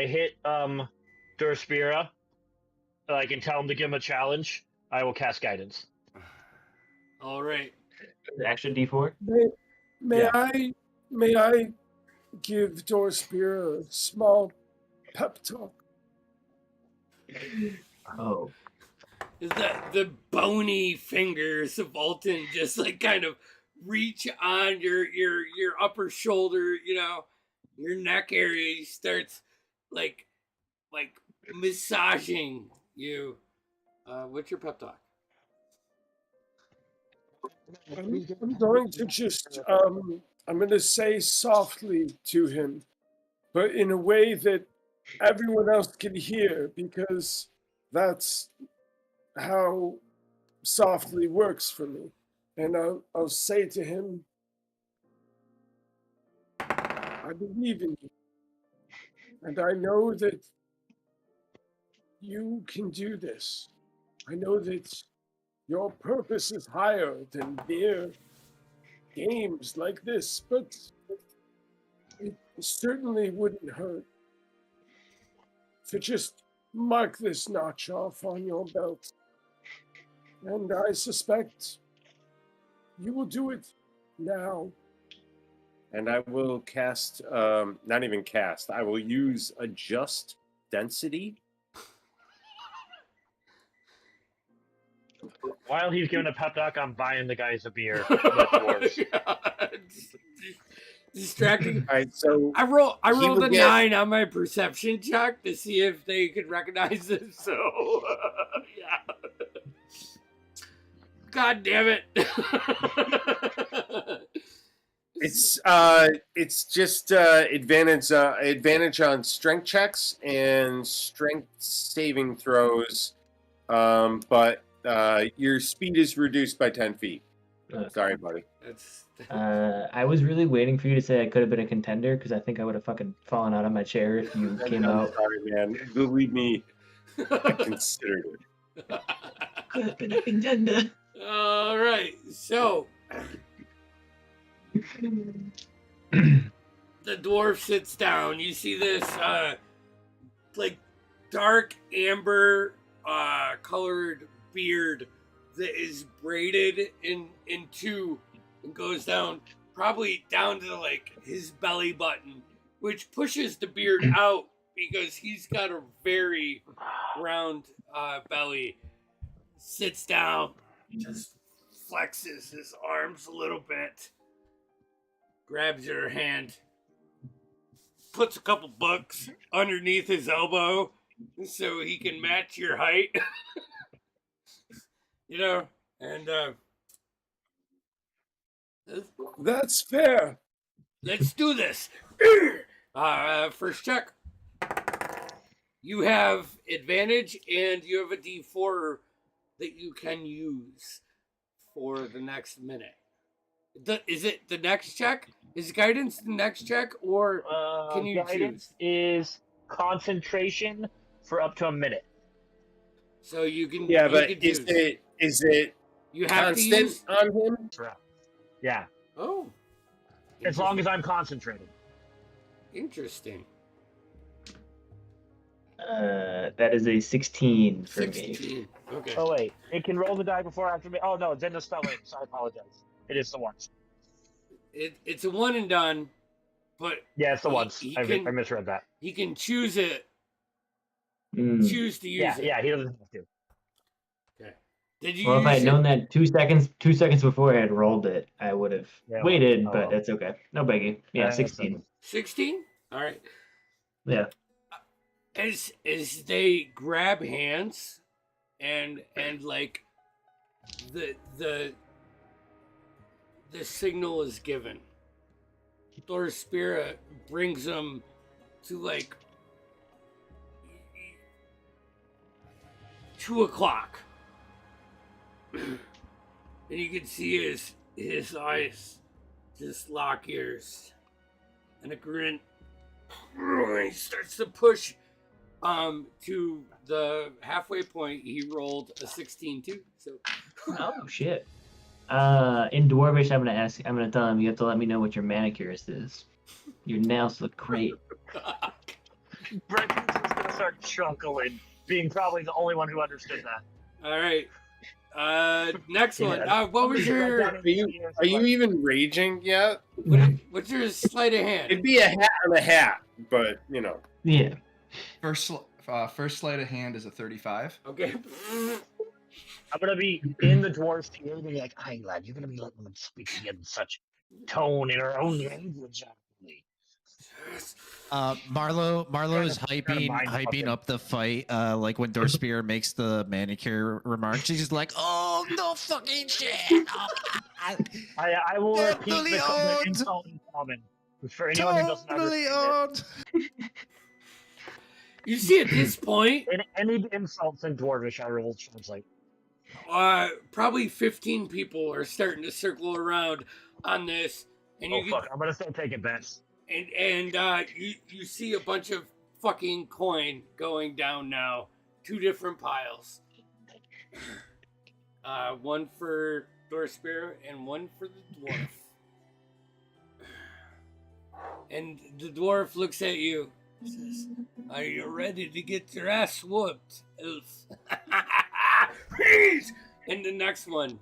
hit Dorspira, I can tell him to give him a challenge. I will cast guidance. All right. Extra D4. May Yeah. I give Dorspira a small pep talk? Oh. The bony fingers of Alton just like kind of reach on your upper shoulder, you know, your neck area. He starts like massaging you. What's your pep talk? I'm going to just I'm going to say softly to him, but in a way that everyone else can hear, because that's how softly works for me. And I'll say to him, I believe in you, and I know that you can do this. I know that your purpose is higher than mere games like this, but it certainly wouldn't hurt to just mark this notch off on your belt. And I suspect you will do it now. And I will cast, not even cast, I will use adjust density. While he's giving a pep talk, I'm buying the guys a beer. The dwarves. Distracting. All right, so I rolled will a get- 9 on my perception check to see if they could recognize it. So, yeah. God damn it. It's just advantage on strength checks and strength saving throws, but your speed is reduced by 10 feet. Sorry, buddy. I was really waiting for you to say I could have been a contender, because I think I would have fucking fallen out of my chair if you came I'm out. sorry, man. Believe me, I considered it. Could have been a contender. All right, so the dwarf sits down. You see this like dark amber colored beard that is braided in two and goes down probably down to like his belly button, which pushes the beard out because he's got a very round belly. Sits down, just flexes his arms a little bit, grabs your hand, puts a couple books underneath his elbow so he can match your height. You know, and That's fair. let's do this. First check. You have advantage, and you have a D4 that you can use for the next minute. Is it the next check? Is guidance the next check, or can you guidance choose? is concentration for up to a minute. So you can. Yeah, you but can is choose. it You have to constant use. on him? Yeah, Oh. as long as I'm concentrating. Interesting. That is a 16 for me. 16. Okay. Oh wait, it can roll the die before or after me. Oh no, it's in the spell name, so I apologize. It is the ones. It's a one and done, but Yeah, it's the ones. he I can- misread that. he can choose it. Mm. Choose to use Yeah, it. yeah, he doesn't have to. Okay. Did you Well, if I use had known that 2 seconds before I had rolled it, I would have Yeah, waited, well, but it's okay. No biggie. Yeah, that's 16. 16? All right. Yeah. As they grab hands and like the signal is given. Thor's spirit brings them to like 2:00. And you can see his eyes just lock ears and a grin. He starts to push to the halfway point. He rolled a 16 too. So Oh shit. In Dwarvish, I'm gonna tell him you have to let me know what your manicurist is. Your nails look great. Brendan's just gonna start chuckling, being probably the only one who understood that. all right. Next one. Yeah. What was your Are you even raging yet? what's your sleight of hand? It'd be a hat on a hat, but you know. Yeah. First sleight of hand is a 35. Okay. I'm gonna be in the dwarf's ear and be like, "Hey lad, you're gonna be letting them speak to you in such tone in our own language, actually." Marlo is Trying to mind fuck hyping him. up the fight. Like when Dorspear makes the manicure remark, she's just like, "Oh no, fucking shit!" I will repeat Totally the owned. insult in common for anyone who doesn't Totally understand owned. You see, at this point, it. Any insults in dwarvish, I will translate. probably 15 people are starting to circle around on this, and Oh you fuck! I'm gonna start taking bets. and you see a bunch of fucking coin going down now. 2 different piles. One for Dorspear and one for the dwarf. And the dwarf looks at you and says, "Are you ready to get your ass whooped, elf?" Please! And the next one.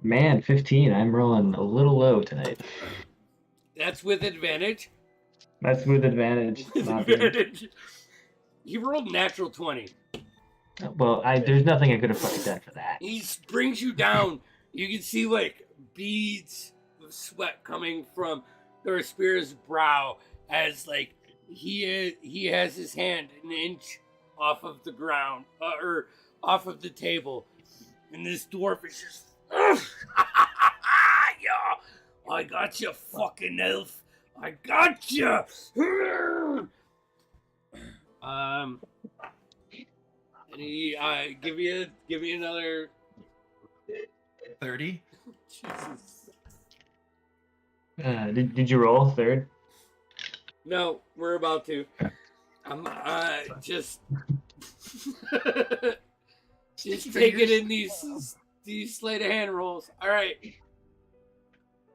Man, 15. I'm rolling a little low tonight. That's with advantage. That's with advantage. With Not good. advantage. He rolled natural 20. Well, there's nothing I could have fucking done for that. He brings you down. You can see like beads of sweat coming from Dorspear's brow as like he has his hand an inch off of the ground or off of the table, and this dwarf is just, yeah, I got you, fucking elf. I got you. And he give me another 30. Jesus. Did you roll third? No, we're about to. I'm just taking in these sleight of hand rolls. All right.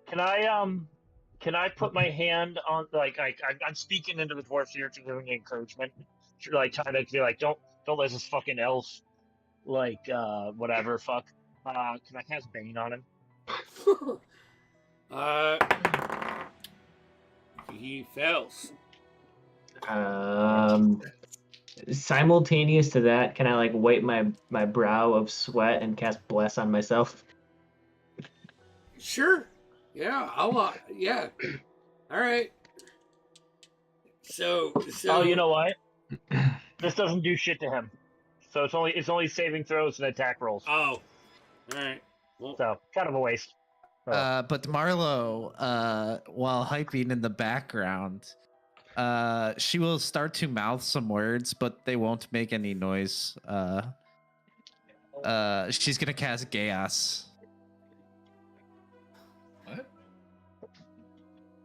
Can I put my hand on I'm speaking into the dwarf's ear to giving encouragement, like trying to be like, don't let this fucking elf whatever fuck. Can I cast Bane on him? He fails. Simultaneous to that, can I like wipe my brow of sweat and cast bless on myself? Sure. Yeah, I'll. Yeah. All right. So. Oh, you know what? This doesn't do shit to him. So it's only saving throws and attack rolls. Oh, all right. Well, So kind of a waste. But Marlo, while hyping in the background, she will start to mouth some words, but they won't make any noise. She's gonna cast Chaos. What?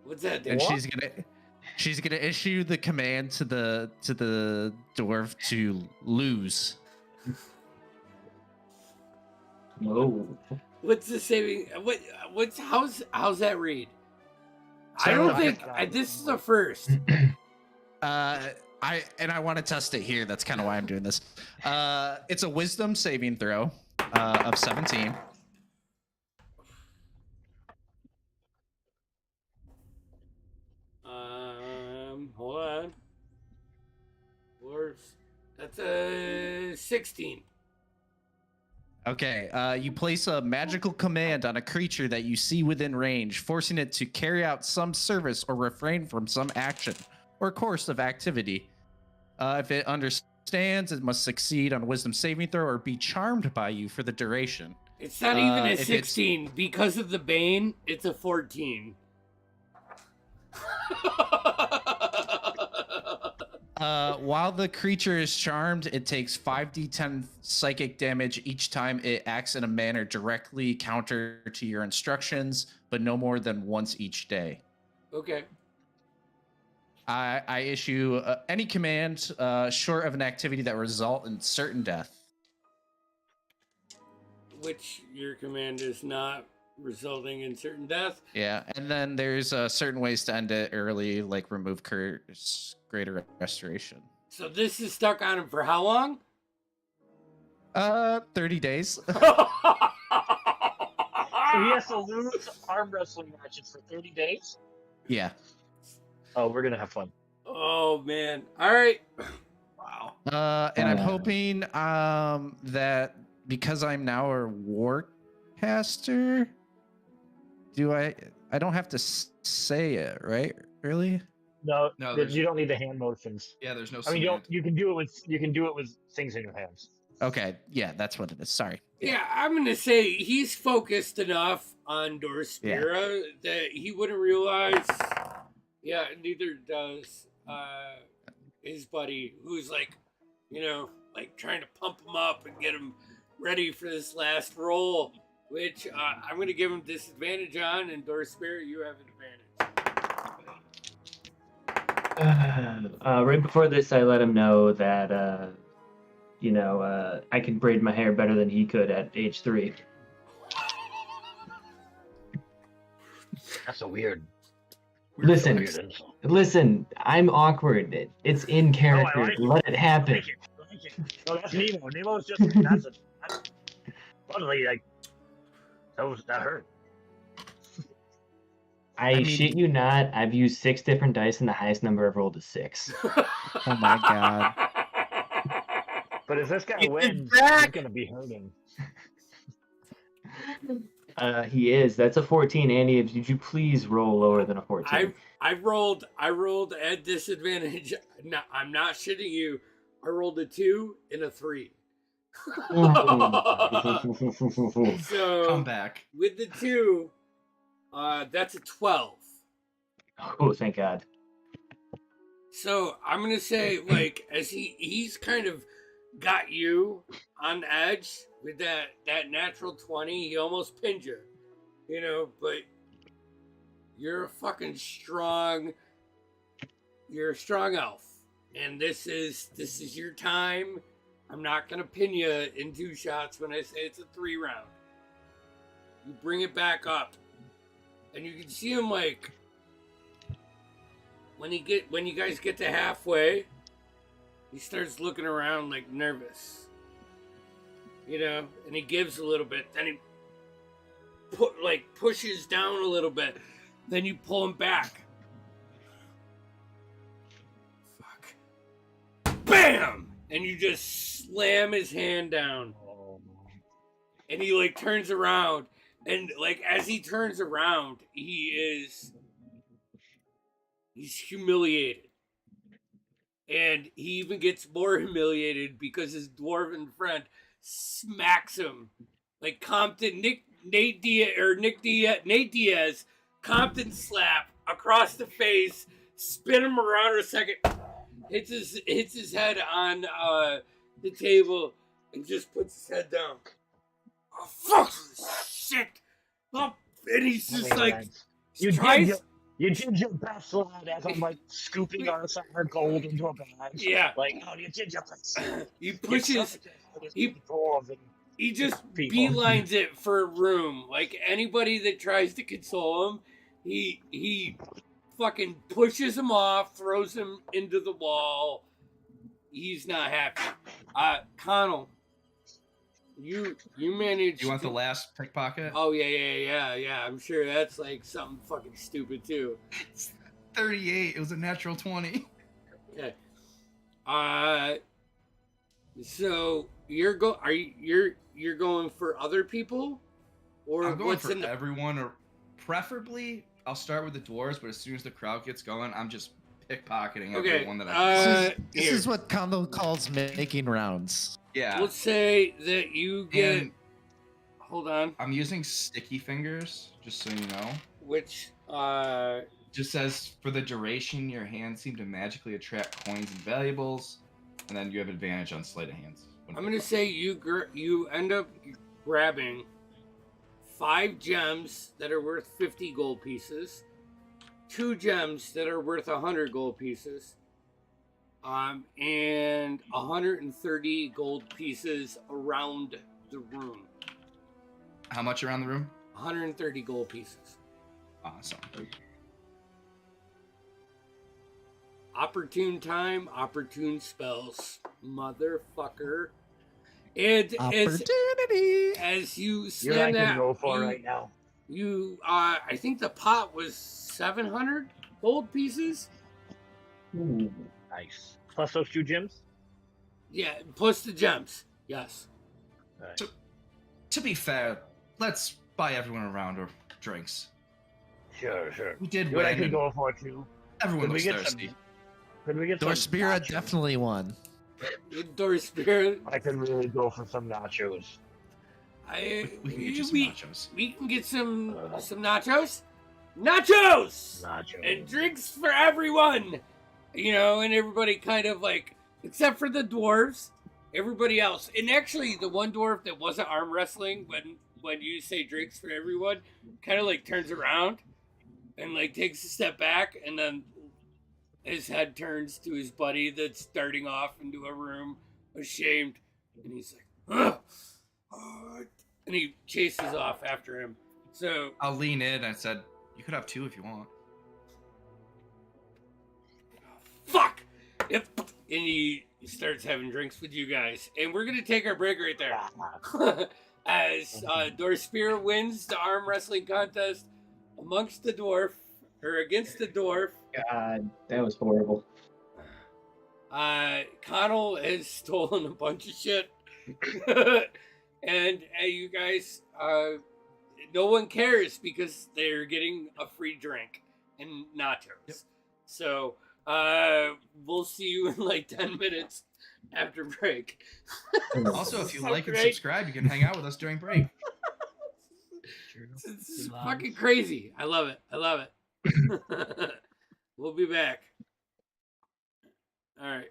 what's that? And What? she's gonna issue the command to the dwarf to lose. Oh. What's the saving? How's that read? I So, don't think this is a first. I want to test it here. That's kind of why I'm doing this. It's a Wisdom saving throw of 17. Hold on. That's a 16. Okay, you place a magical command on a creature that you see within range, forcing it to carry out some service or refrain from some action or course of activity. If it understands, it must succeed on a Wisdom saving throw or be charmed by you for the duration. It's not even a if 16 because of the Bane. It's a 14. While the creature is charmed, it takes 5d10 psychic damage each time it acts in a manner directly counter to your instructions, but no more than once each day. Okay. I issue any command short of an activity that result in certain death. Which your command is not resulting in certain death. Yeah, and then there's certain ways to end it early, like remove curse, greater restoration. So this is stuck on him for how long? 30 days. So he has to lose arm wrestling matches for 30 days? Yeah. Oh, we're gonna have fun. Oh man. All right. Wow. And I'm hoping that because I'm now a warcaster, I don't have to say it, right? Really? No, No, you don't need the hand motions. Yeah, there's no. I mean, command. you can do it with things in your hands. Okay, yeah, that's what it is. Sorry. Yeah, I'm gonna say he's focused enough on Dorspira that he wouldn't realize. Yeah, neither does his buddy, who's like trying to pump him up and get him ready for this last roll, which I'm gonna give him disadvantage on, and Dorspira, you have an advantage. Right before this, I let him know that, I could braid my hair better than he could at age 3. That's a weird. Listen, weird insult. listen, I'm awkward. It's in character. like it. Let it happen. I like it. No, that's Nemo. Nemo's just suddenly like that hurt. I shit you not, I've used 6 different dice and the highest number I've rolled is 6. Oh my god. But if this guy It's wins, back! he's gonna be hurting. He is. That's a 14. Andy, did you please roll lower than a 14? I rolled at disadvantage. No, I'm not shitting you. I rolled a 2 and a 3. So Come back. with the 2, that's a 12. Oh, thank God. So I'm gonna say, like, as he's kind of got you on edge with that natural 20, he almost pinned you, but you're a fucking strong. You're a strong elf, and this is your time. I'm not gonna pin you in 2 shots when I say it's a 3 round. You bring it back up, and you can see him like when you guys get to halfway, he starts looking around like nervous, and he gives a little bit. Then he pushes down a little bit. Then you pull him back. Fuck. Bam! And you just slam his hand down. And he turns around, and as he turns around, he's humiliated. And he even gets more humiliated because his dwarven friend smacks him. Like Compton, Nate Diaz, Compton slap across the face, spin him around a second, hits his head on the table, and just puts his head down. Oh, fuck this shit! Oh, and he's just like, you tries. you did your best, lad, as I'm like scooping our gold into a bag. Yeah. Like, oh, you did your best. He pushes. He just people. beelines it for a room. Like anybody that tries to console him, he fucking pushes him off, throws him into the wall. He's not happy. Connell, you managed. You want the last pickpocket? Oh yeah. I'm sure that's like something fucking stupid too. It's 38. It was a natural 20. Okay. So you're going for other people, or I'm going what's for in the... everyone, or preferably I'll start with the dwarves. But as soon as the crowd gets going, I'm just pickpocketing everyone that I. This is what Kondo calls making rounds. Yeah. Let's say that you get. And hold on. I'm using sticky fingers, just so you know. Which just says for the duration, your hands seem to magically attract coins and valuables, and then you have advantage on sleight of hands. I'm gonna say you end up grabbing 5 gems that are worth 50 gold pieces, 2 gems that are worth 100 gold pieces, and 130 gold pieces around the room. How much around the room? 130 gold pieces. Awesome. Opportune time, opportune spells, motherfucker. And opportunity. As you slam that, go for right now. You, I think the pot was 700 gold pieces. Ooh, nice. Plus those 2 gems. Yeah, plus the gems. Yes. Right. To be fair, let's buy everyone a round of drinks. Sure. We did what I win, could and go for too. everyone was thirsty. Could we get Dorspira nachos? definitely won. Dorspira. I could really go for some nachos. We can get you some nachos. We can get some nachos. Nachos! And drinks for everyone. You know, and everybody kind of like, except for the dwarves, everybody else. And actually, the one dwarf that wasn't arm wrestling, when you say drinks for everyone, kind of like turns around and like takes a step back, and then his head turns to his buddy that's starting off into a room, ashamed, and he's like, ugh. And he chases off after him. So I'll lean in and I said, you could have 2 if you want. Fuck! Yep. And he starts having drinks with you guys. And we're going to take our break right there. As Dorspira wins the arm wrestling contest against the dwarf. God, that was horrible. Connell has stolen a bunch of shit. And you guys, no one cares because they're getting a free drink and nachos. Yep. So, we'll see you in like 10 minutes after break. Also, if you like and subscribe, you can hang out with us during break. It's fucking crazy. I love it. We'll be back. All right.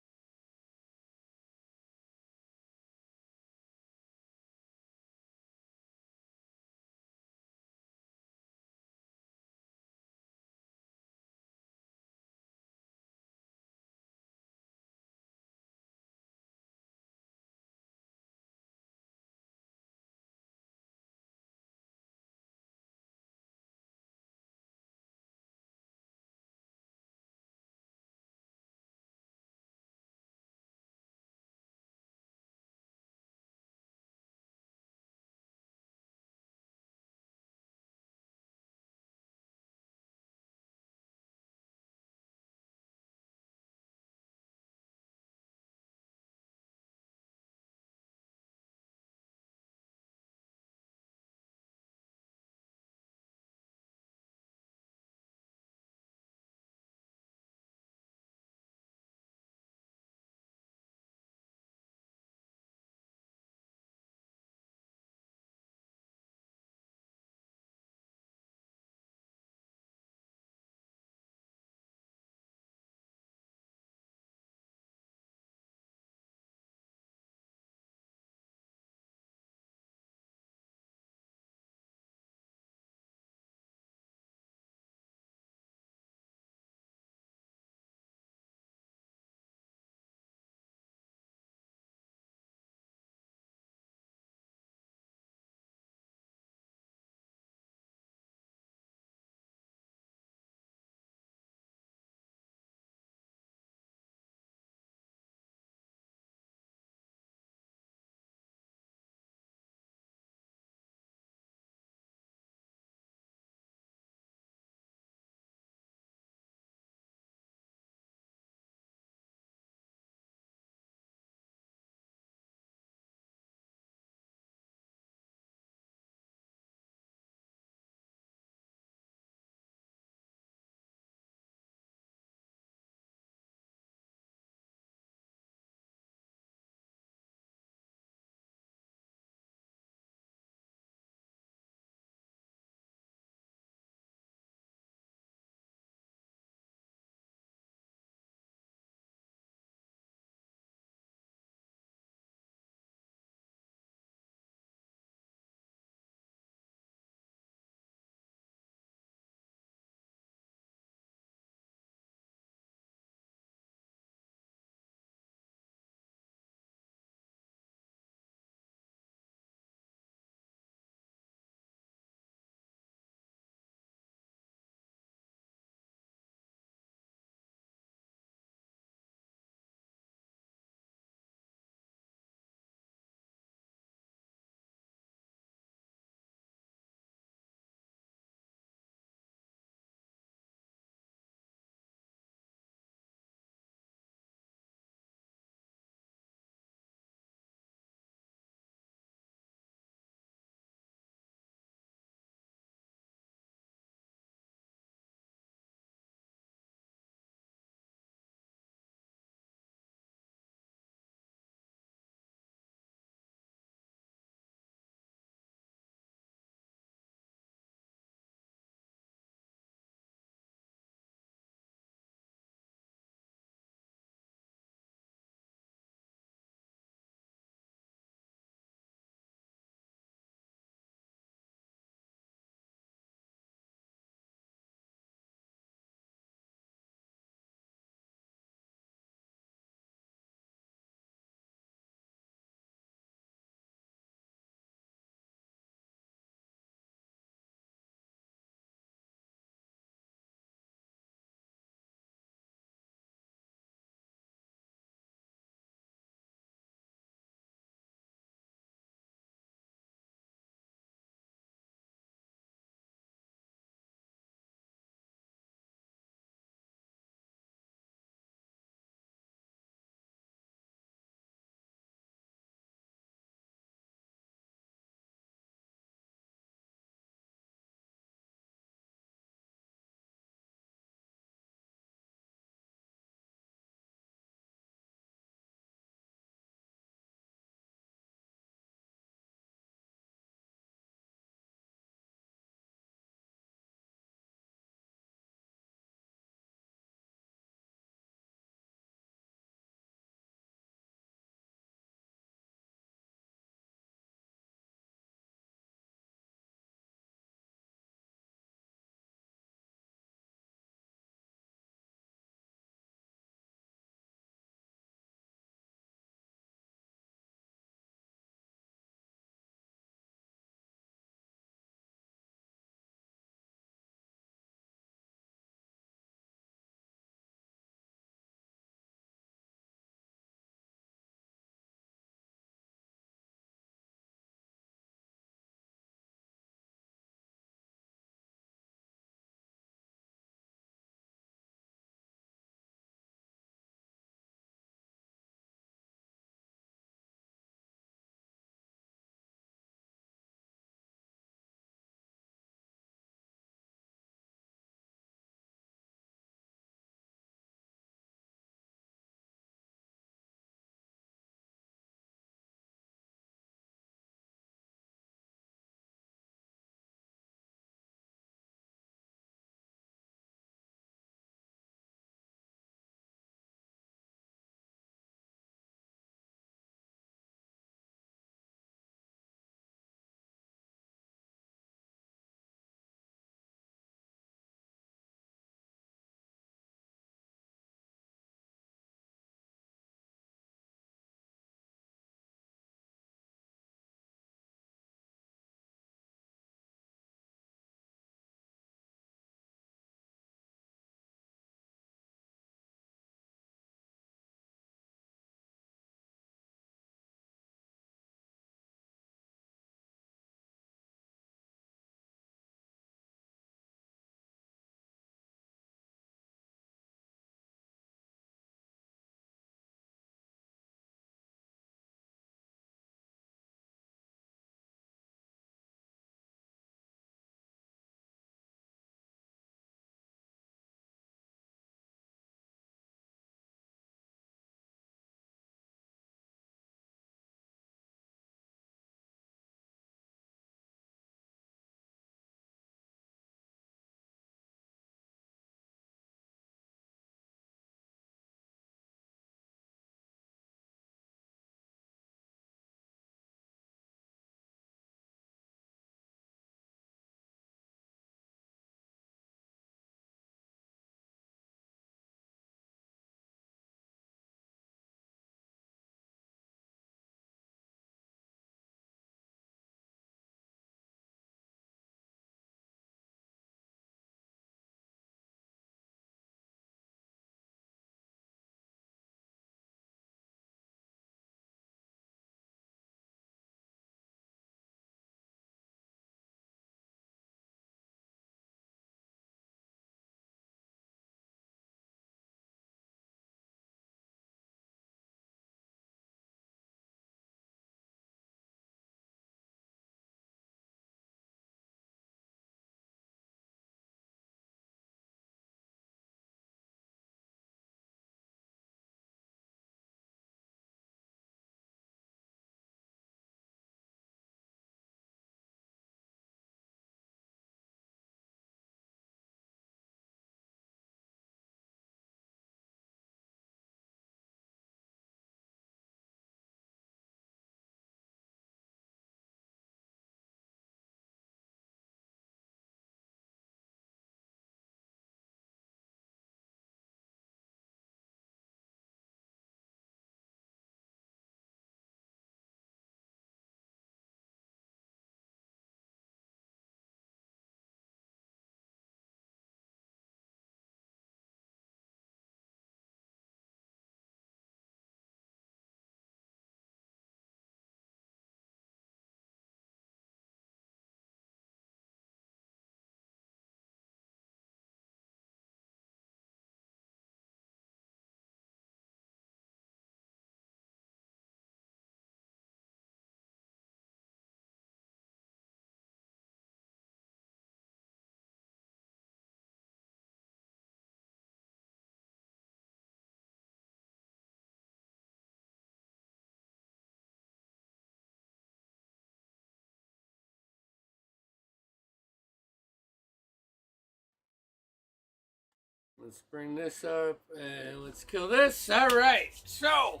let's bring this up and let's kill this. All right, so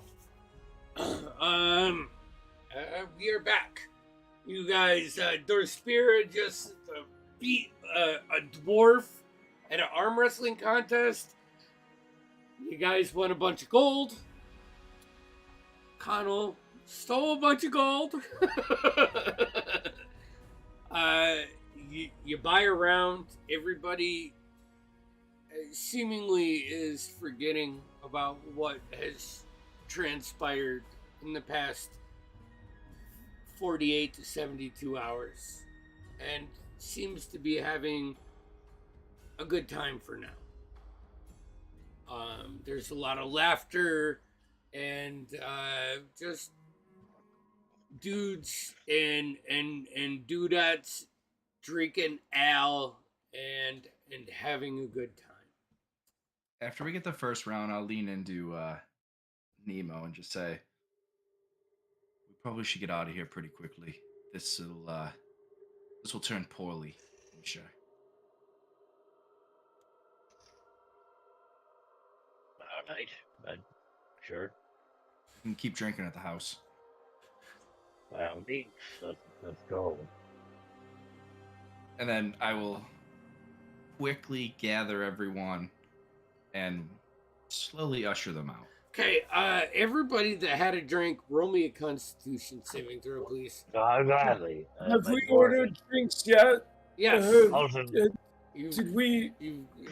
we are back. You guys, Dorspira just beat a dwarf at an arm wrestling contest. You guys won a bunch of gold. Connell stole a bunch of gold. You buy around. Everybody seemingly is forgetting about what has transpired in the past 48 to 72 hours and seems to be having a good time for now. There's a lot of laughter and just dudes and dudettes drinking ale and having a good time. After we get the first round, I'll lean into Nemo and just say, we probably should get out of here pretty quickly. This will turn poorly, I'm sure. All right, but sure. You can keep drinking at the house. By all means, let's go. And then I will quickly gather everyone and slowly usher them out. Okay, everybody that had a drink, roll me a Constitution saving throw, please. Gladly. Have we ordered drinks yet? Yes. Did we?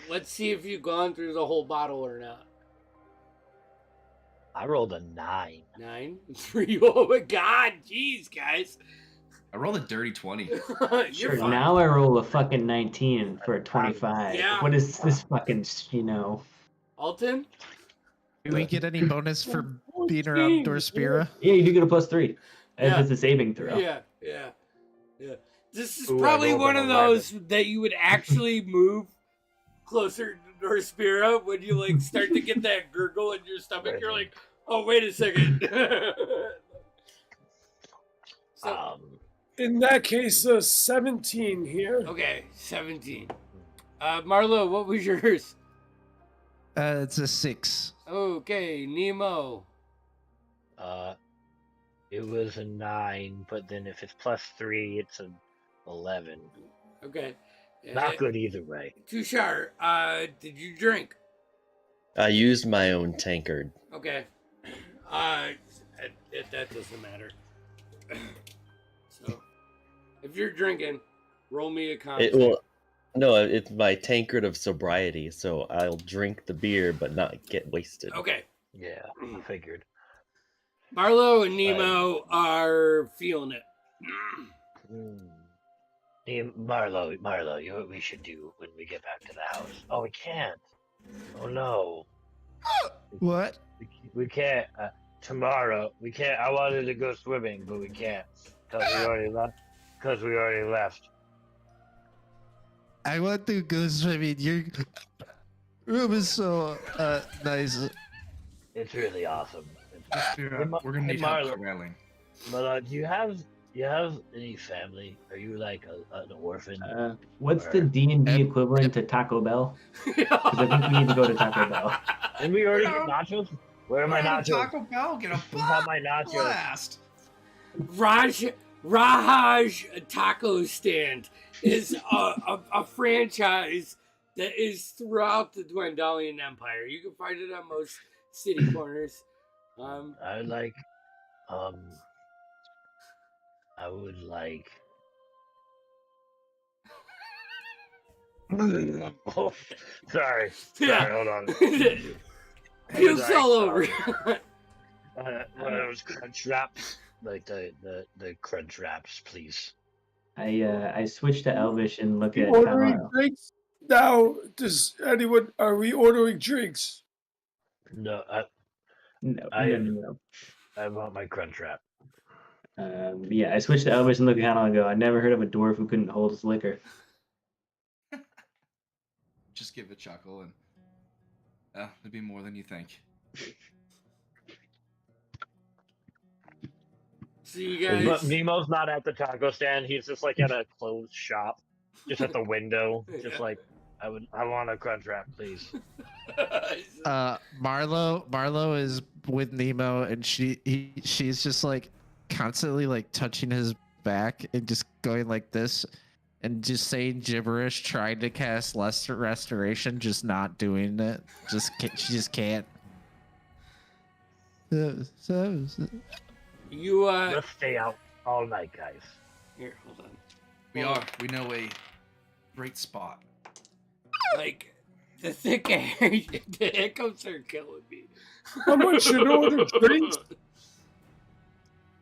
Let's see if you've gone through the whole bottle or not. I rolled a 9. 9? 3? Oh my god, jeez, guys. I rolled a dirty 20. You're fine. Now I roll a fucking 19 for a 25. Yeah. What is this fucking, Alton? Do we get any bonus for being around Dorspira? Yeah, you do get a +3. Yeah. If it's a saving throw. Yeah. This is Ooh, I probably rolled one an of those that you would actually move closer to Dorspira when you like start to get that gurgle in your stomach. You're like, oh, wait a second. So, In that case, 17 here. okay, 17. Marlo, what was yours? It's a 6. Okay, Nemo. It was a 9, but then if it's +3, it's an 11. Okay. Not good either way. Tushar, did you drink? I used my own tankard. Okay. That doesn't matter. So, if you're drinking, roll me a con. No, it's my tankard of sobriety, so I'll drink the beer but not get wasted. Okay. Yeah, I figured. Marlo and Nemo are feeling it. Marlo, you know what we should do when we get back to the house? Oh, we can't. Oh no. What? We can't. Tomorrow we can't. I wanted to go swimming, but we can't because we already left. I want to go swimming. Your room is so nice. It's really awesome. We're gonna need help corralling. But do you have any family? Are you like an orphan? What's the D&D equivalent to Taco Bell? Because I think we need to go to Taco Bell. Didn't we already get nachos? Where are my nachos? Taco Bell, get a Have my nachos. blast. Raj Taco Stand is a franchise that is throughout the Dwendalian Empire. You can find it on most city corners. I would like. Oh, sorry, hold on. Puke's all over. One of those crunch wraps, like the crunch wraps, please. I switched to Elvish and look at Ordering Kyle. drinks now. Are we ordering drinks? No, No. I want my crunch wrap. Yeah, I switched to Elvish and look at Kyle and go, I never heard of a dwarf who couldn't hold his liquor. Just give a chuckle and it'd be more than you think. So you guys, Nemo's not at the taco stand. He's just like at a closed shop, just at the window, just Yeah. like I want a crunch wrap, please. Marlo is with Nemo, and she's just like constantly like touching his back and just going like this, and just saying gibberish, trying to cast lesser restoration, just not doing it. She just can't. You Let's stay out all night, guys. here, hold on. We know a great spot. Like the thick hair, the hiccups are killing me. How much you order drinks?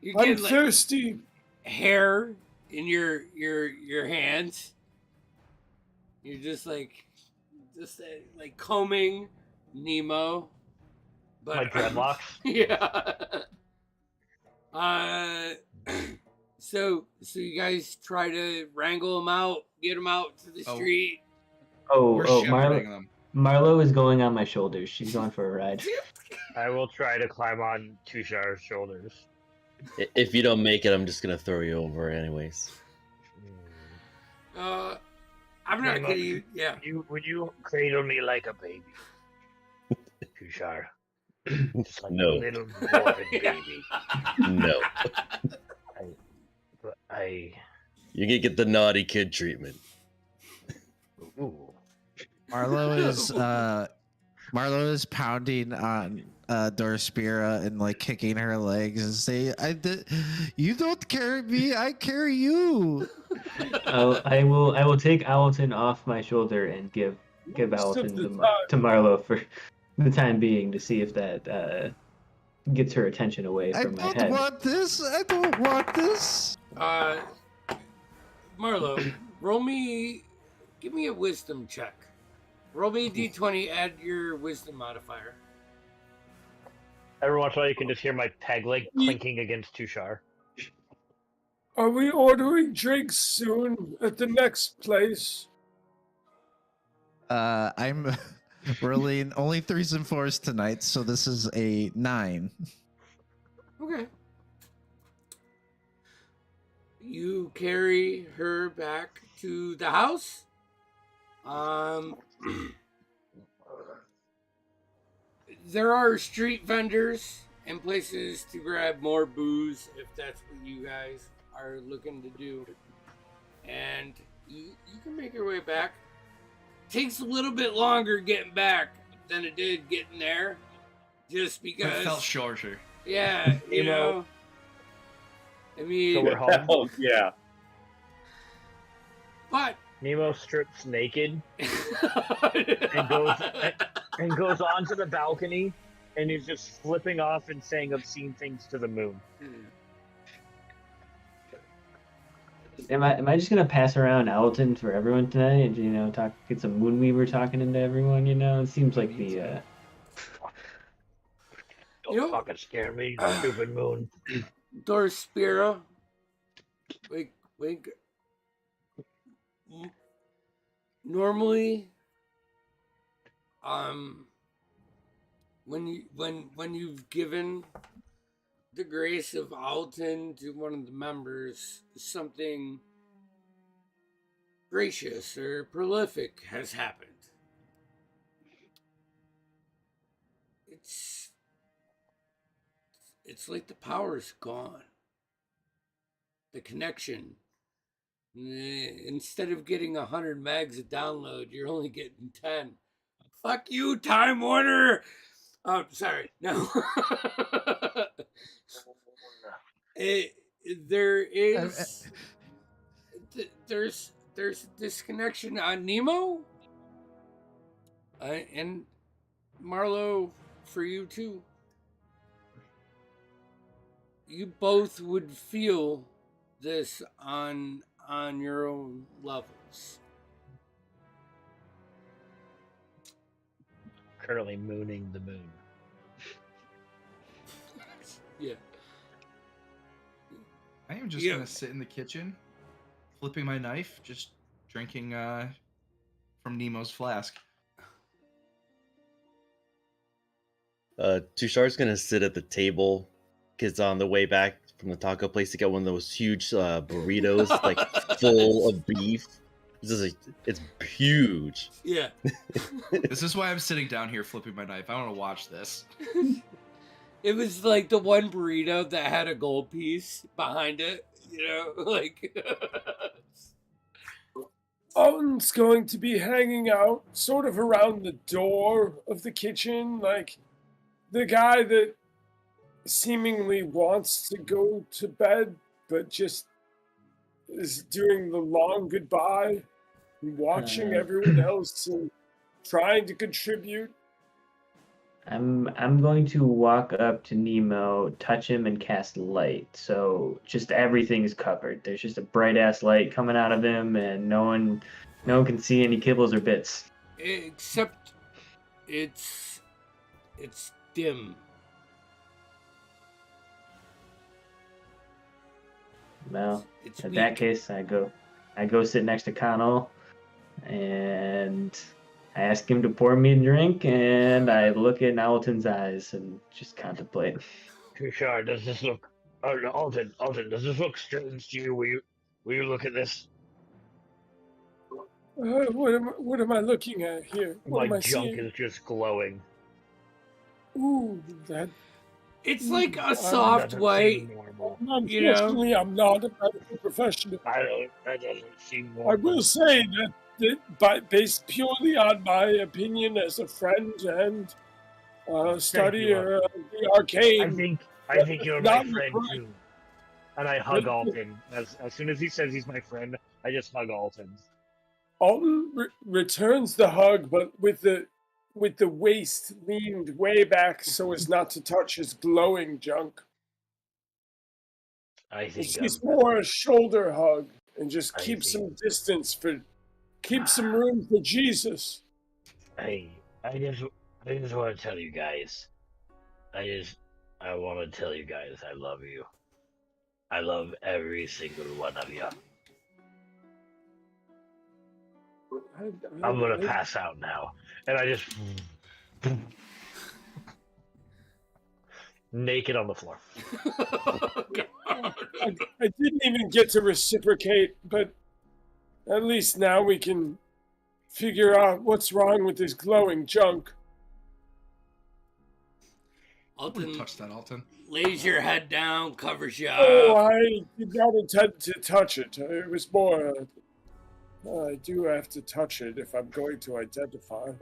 You I'm get like thirsty. hair in your hands. You're just like combing Nemo, but My dreadlocks. yeah. So you guys try to wrangle him out, get him out to the street. We're shepherding them. Marlo is going on my shoulders. She's going for a ride. I will try to climb on Tushar's shoulders. If you don't make it, I'm just gonna throw you over anyways. I'm not Nemo, kidding you. Yeah. Would you cradle me like a baby? Tushar. Just like No. a little dwarven baby. No. I You're gonna get the naughty kid treatment. ooh. Marlo is pounding on Dorspira and like kicking her legs and say, "You don't carry me, I carry you." I will take Alton off my shoulder and give Alton to Marlo for the time being to see if that gets her attention away I from my don't head. want this. I don't want this. Marlo, give me a wisdom check. Roll me a d20, add your wisdom modifier. Every once in a while, you can just hear my peg leg clinking against Tushar. Are we ordering drinks soon at the next place? I'm rolling only 3s and 4s tonight, so this is a 9. Okay. You carry her back to the house. There are street vendors and places to grab more booze if that's what you guys are looking to do. And you can make your way back. Takes a little bit longer getting back than it did getting there. Just because It felt shorter. yeah, you know. I mean, So we're home. Oh, yeah. but Nemo strips naked and goes onto the balcony and is just flipping off and saying obscene things to the moon. Am I just gonna pass around Alton for everyone tonight and get some Moonweaver talking into everyone? It seems like the Don't fucking scare me, stupid moon. Dorspira, wink. Normally, when you've given the grace of Alton to one of the members, something gracious or prolific has happened. It's like the power's gone. The connection. Instead of getting 100 megs a download, you're only getting 10. Fuck you, Time Warner! Oh, sorry. No. There's this connection on Nemo. And Marlo, for you too. You both would feel this on your own levels. Currently mooning the moon. Yeah. I am just gonna sit in the kitchen, flipping my knife, just drinking from Nemo's flask. Tushar's gonna sit at the table because on the way back from the taco place to get one of those huge burritos, like full of beef. It's huge. Yeah. This is why I'm sitting down here flipping my knife. I want to watch this. It was like the one burrito that had a gold piece behind it, you know, like. Alton's going to be hanging out sort of around the door of the kitchen, like the guy that seemingly wants to go to bed, but just is doing the long goodbye and watching everyone else and trying to contribute. I'm going to walk up to Nemo, touch him, and cast light. So just everything's covered. There's just a bright ass light coming out of him, and no one can see any kibbles or bits. Except it's dim. Well, It's in weak. that case, I go sit next to Connell, and I ask him to pour me a drink, and I look in Alton's eyes and just contemplate. Tushar, does this look... Oh, no, Alton, does this look strange to you? Will you look at this? What am I looking at here? What am My I junk seeing? is just glowing. Ooh, that. It's like a That soft Doesn't white. seem normal. Unfortunately, I'm not a medical professional. That doesn't seem normal. I will say that based purely on my opinion as a friend and studier of the arcane. I think you're my Not friend right. too. And I hug Alton. As soon as he says he's my friend, I just hug Alton. Alton returns the hug, but with the waist leaned way back so as not to touch his glowing junk. I think It's more a shoulder hug and just I keep see. some distance keep some room for Jesus. I just want to tell you guys. I want to tell you guys I love you. I love every single one of you. I'm gonna pass out now, and I just naked on the floor. I didn't even get to reciprocate, but at least now we can figure out what's wrong with this glowing junk. I wouldn't Alton touch that, Alton. lays your head down, covers you Oh, up. I did not intend to touch it. It was more. I do have to touch it if I'm going to identify.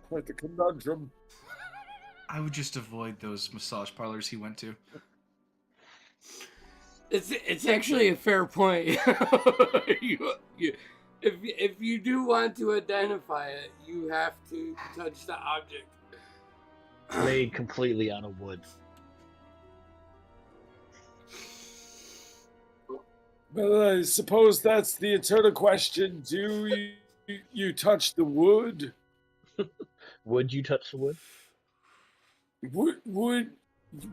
Quite the conundrum. I would just avoid those massage parlors he went to. It's actually a fair point. If you do want to identify it, you have to touch the object. Made completely out of wood. Well, I suppose that's the eternal question. Do you touch the wood? Would you touch the wood?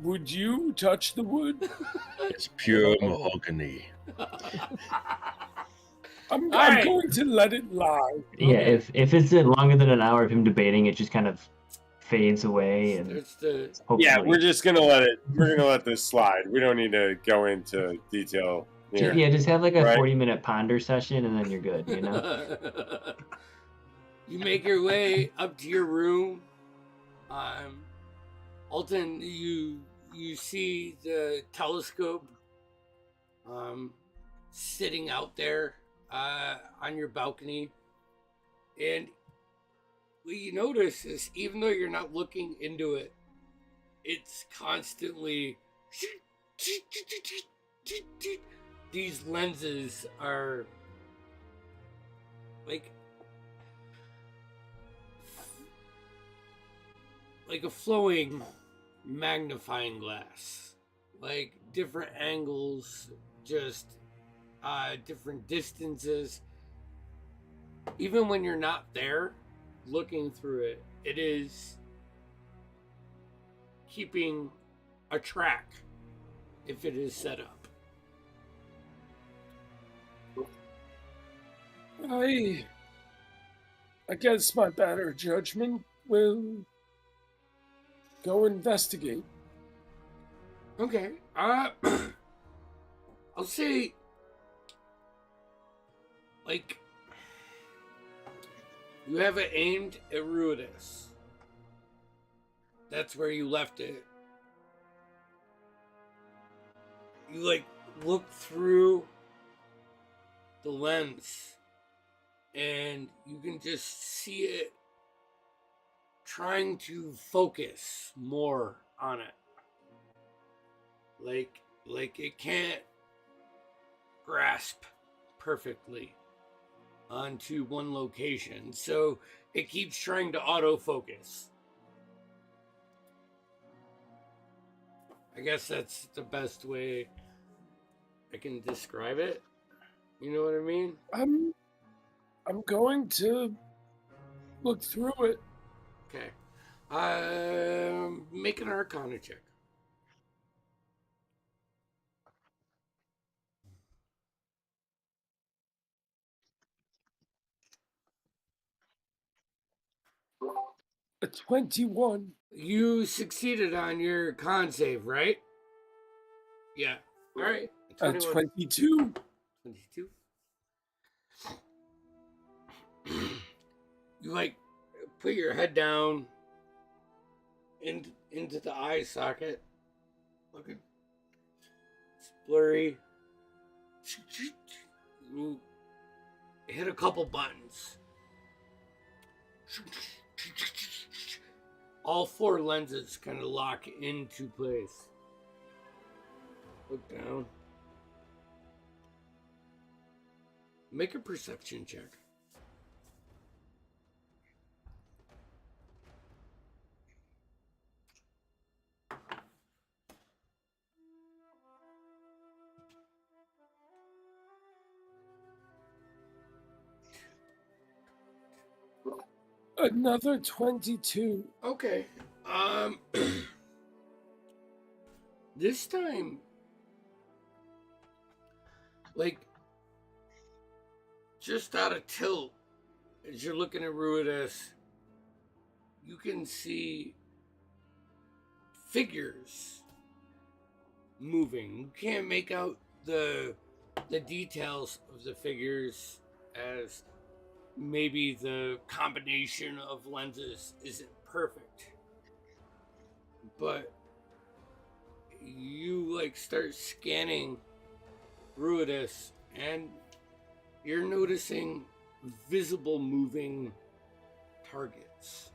Would you touch the wood? It's pure mahogany. I'm right. going to let it lie. Yeah, Okay. if it's longer than an hour of him debating, it just kind of fades away, and It's the hopefully, Yeah, we're just gonna let this slide. We don't need to go into detail here. yeah, just have like a Right. 40-minute ponder session, and then you're good. You know. You make your way up to your room. Alton, you see the telescope sitting out there on your balcony, and what you notice is even though you're not looking into it, it's constantly these lenses are like a flowing magnifying glass, like different angles, just different distances. Even when you're not there looking through it, it is keeping a track if it is set up. I against my better judgment, will go investigate. Okay. I'll say like, you have it aimed at Ruidus. That's where you left it. You, like, look through the lens, and you can just see it trying to focus more on it. Like it can't grasp perfectly onto one location, so it keeps trying to autofocus. I guess that's the best way I can describe it. You know what I mean? I'm going to look through it. Okay. Make an Arcana check. A 21. You succeeded on your con save, right? Yeah. All right. A 22. 22. You like put your head down into the eye socket. Looking. It's blurry. You hit a couple buttons. All four lenses kind of lock into place. Look down. Make a perception check. Another 22. Okay. This time, like, just out of tilt, as you're looking at Ruidus, you can see figures moving. You can't make out the details of the figures, as maybe the combination of lenses isn't perfect. But you like start scanning Ruidus, and you're noticing visible moving targets,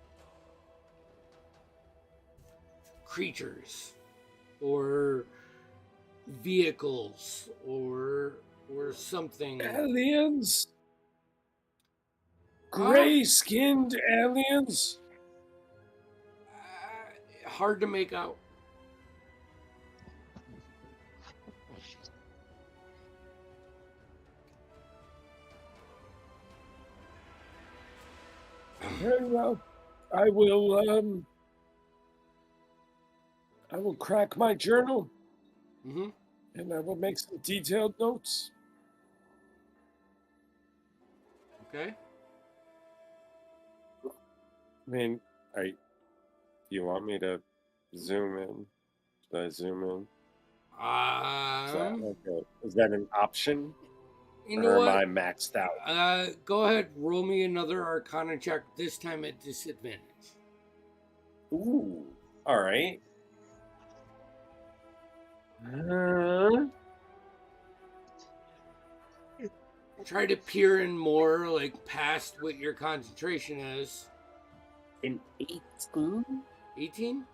creatures, or vehicles, or something. Aliens? Gray-skinned aliens? Hard to make out. Very well. I will crack my journal. Mm-hmm. And I will make some detailed notes. Okay. I mean, you want me to zoom in? Should I zoom in? Is that an option? You know or what? am I maxed out? Go ahead, roll me another Arcana check, this time at disadvantage. Ooh, all right. Try to peer in more, like, past what your concentration is. An 18? 18?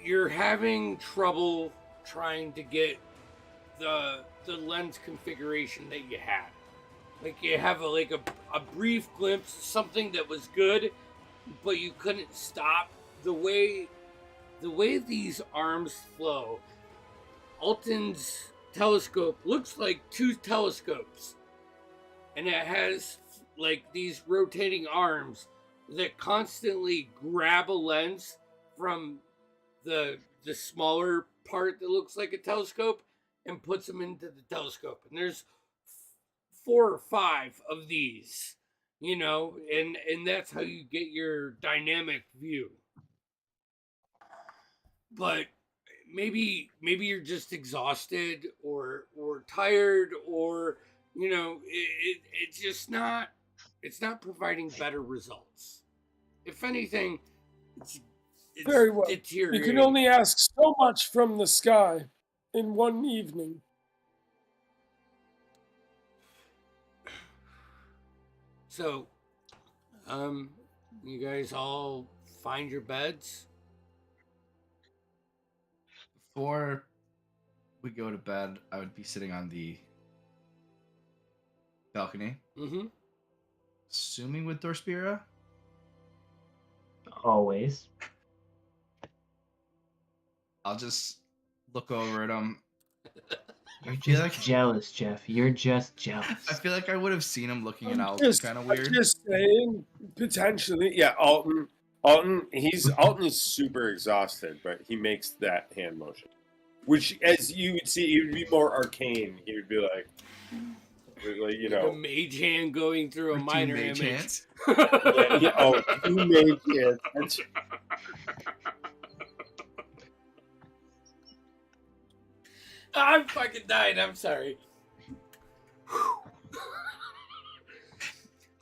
You're having trouble trying to get the lens configuration that you had. Like, you have a brief glimpse of something that was good, but you couldn't stop. The way these arms flow, Alton's telescope looks like two telescopes, and it has like these rotating arms that constantly grab a lens from the smaller part that looks like a telescope and puts them into the telescope. And there's 4 or 5 of these, you know, and that's how you get your dynamic view. But maybe you're just exhausted or tired, or it's just not providing better results. If anything, it's Very well. You deteriorating. can only ask so much from the sky in one evening. So, you guys all find your beds? Before we go to bed, I would be sitting on the balcony. Mm-hmm. Assuming with Dorspira? Always. I'll just look over at him. You're just jealous, Jeff. You're just jealous. I feel like I would have seen him looking at Alton kind of I'm weird. just saying, potentially, Yeah, Alton is super exhausted, but he makes that hand motion, which, as you would see, he would be more arcane. He would be like a mage hand going through a minor image. Hands. Two mage hands. I'm fucking dying. I'm sorry.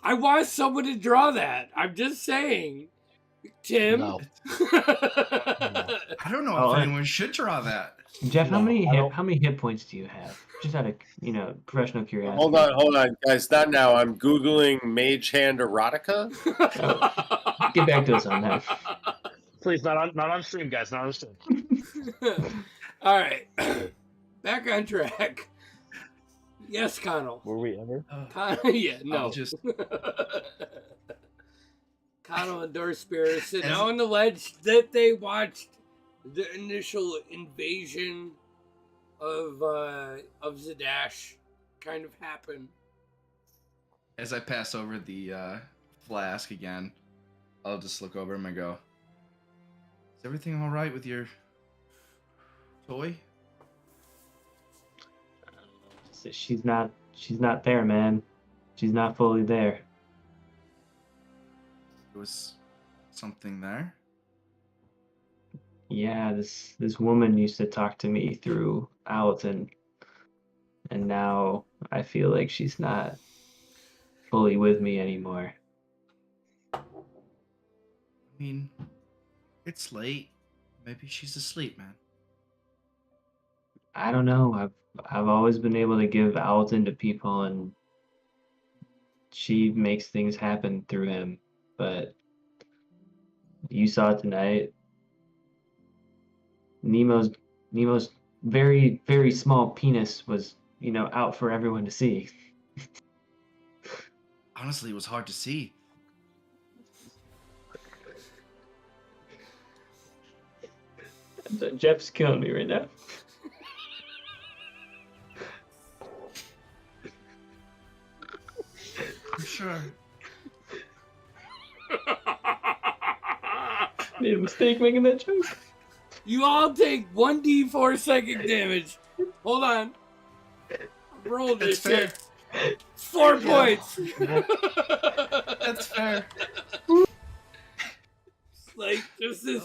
I want someone to draw that. I'm just saying. Tim? No. I don't know if anyone should draw that. Jeff, No, how many hit points do you have? Just out of professional curiosity. Hold on, guys. Not now. I'm googling mage hand erotica. Get back to us on that. Please, not on stream, guys. Not on stream. All right. Back on track. Yes, Connell. Were we ever? Yeah, no. I'll just Connell and Dorspira sit down on the ledge that they watched the initial invasion of Zadash kind of happen. as I pass over the flask again, I'll just look over him and go, "Is everything all right with your toy?" So she's not there, man. She's not fully there. There was something there. Yeah, this woman used to talk to me through Alton, and now I feel like she's not fully with me anymore. I mean, it's late. Maybe she's asleep, man. I don't know. I've always been able to give Alton to people, and she makes things happen through him. But you saw it tonight. Nemo's very, very small penis was, out for everyone to see. Honestly, it was hard to see. Jeff's killing me right now. I'm sure. Made a mistake making that joke. You all take 1d4 psychic damage. Hold on. Roll this That's shit. 4 points. That's fair. Like, just this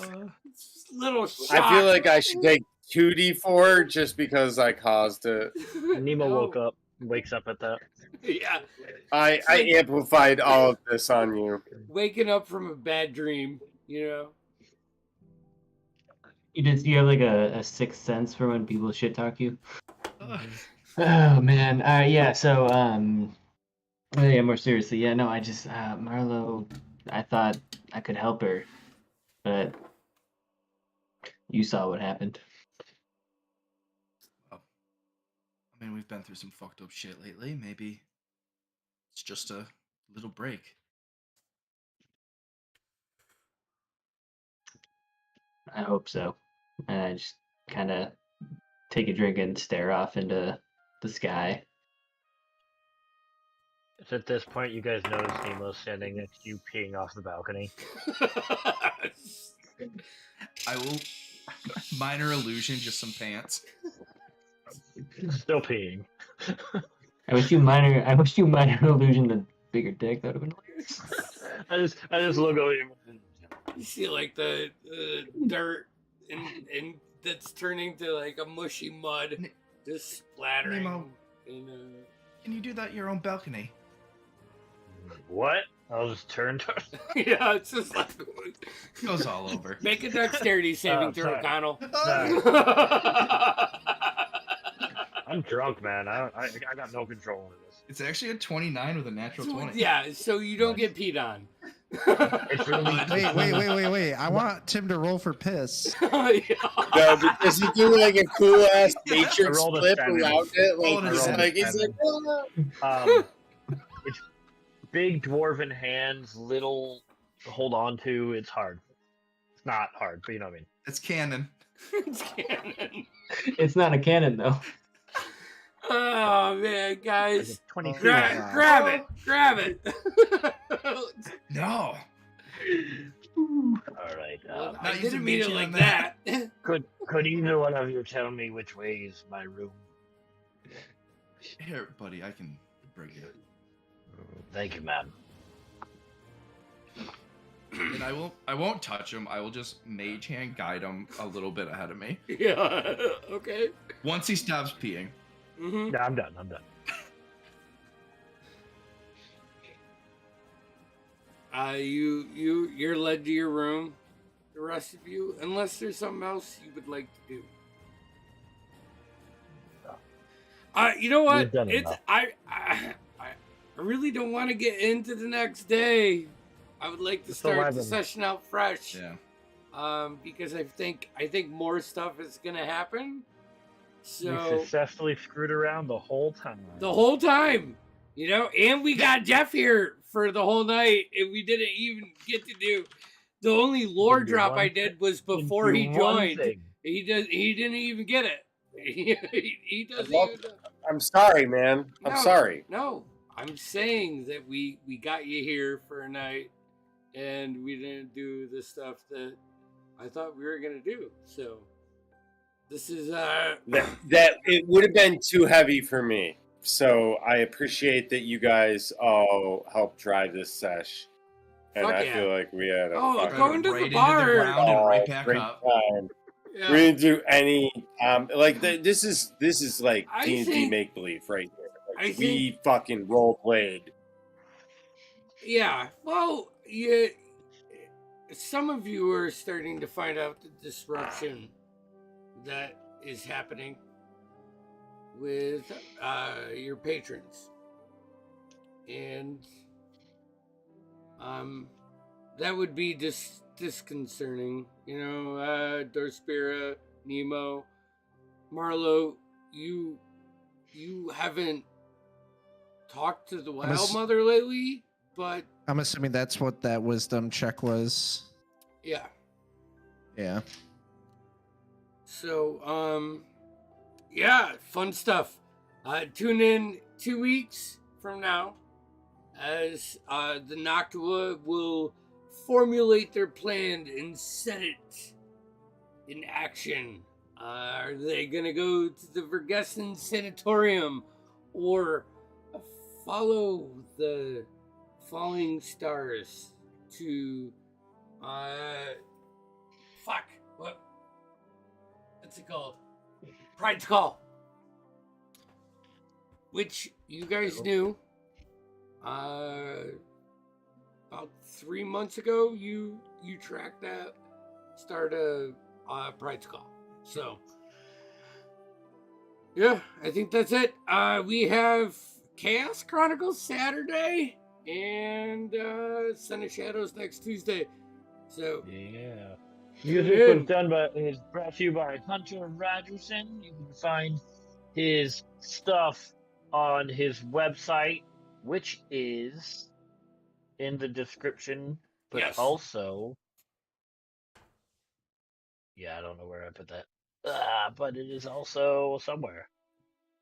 little shot. I feel like I should take 2d4 just because I caused it. Nemo wakes up at that. Yeah. I amplified all of this on you. Waking up from a bad dream, You have like a sixth sense for when people shit talk you? Oh man. Yeah, so more seriously, yeah, no, I just Marlo, I thought I could help her, but you saw what happened. Well, I mean, we've been through some fucked up shit lately. Maybe it's just a little break. I hope so. And I just kind of take a drink and stare off into the sky. If at this point you guys notice Nemo standing next to you peeing off the balcony. I will minor illusion, just some pants. Still peeing. I wish you minor illusion the bigger dick. That would have been hilarious. I just look over you. You see, like, the dirt and that's turning to like a mushy mud, just splattering. Nemo. In Can you do that your own balcony? What? I'll just turn to. yeah, it's just like Goes all over. make a dexterity saving throw, sorry. O'Connell. Sorry. I'm drunk, man. I got no control over this. It's actually a 29 with a natural 20. Yeah, so you don't get peed on. It's really Wait. I want Tim to roll for piss. Yeah. No, because he do like a cool ass matrix rolled a flip seven. around it. Rolled a Like, seven. he's like, It's big dwarven hands, little to hold on to. It's hard. It's not hard, but you know what I mean. It's canon. It's canon. It's not a cannon though. Oh man, guys. 20 feet. Grab it. No. All right. I Not using didn't mean it Meiji like on that. Could either one of you tell me which way is my room? Here, buddy, I can bring you. Thank you, ma'am. And I won't touch him. I will just mage hand guide him a little bit ahead of me. Yeah. Okay. Once he stops peeing. Mm-hmm. No, I'm done. You're led to your room. The rest of you, unless there's something else you would like to do. You know what? We've done It's enough. I really don't want to get into the next day. I would like to It's start the 11. session out fresh. Yeah. Because I think more stuff is gonna happen. We So successfully screwed around the whole time. the whole time, and we got Jeff here for the whole night, and we didn't even get to do the only lore Didn't do drop one I did was Didn't before do he one joined. thing. He didn't even get it. He doesn't love even. I'm sorry, man. I'm No. sorry. No, I'm saying that we got you here for a night, and we didn't do the stuff that I thought we were gonna do. So this is That it would have been too heavy for me. So I appreciate that you guys all helped drive this sesh. And Fuck I yeah. feel like we had a Oh, fucking going to the right into bar. the ground and right oh, back great up. time. yeah. We didn't do any this is like I D&D think- make believe right here. I Like, we think- fucking role played. Yeah, well, yeah. Some of you are starting to find out the disruption that is happening with your patrons, and that would be disconcerting. Dorspira, Nemo, Marlo, you haven't talked to the Wild Mother lately, but I'm assuming that's what that wisdom check was. yeah. Yeah. So, yeah, fun stuff. Tune in 2 weeks from now as the Noctua will formulate their plan and set it in action. Are they going to go to the Vergessen Sanatorium or follow the falling stars to, what's it called? Pride's Call. Which you guys knew, about 3 months ago, you tracked that start of Pride's Call. So, yeah, I think that's it. We have Chaos Chronicles Saturday and Son of Shadows next Tuesday. So, Yeah. Tune Music in. was is brought to you by Hunter Rogerson. You can find his stuff on his website, which is in the description, but Yes. also, I don't know where I put that. But it is also somewhere.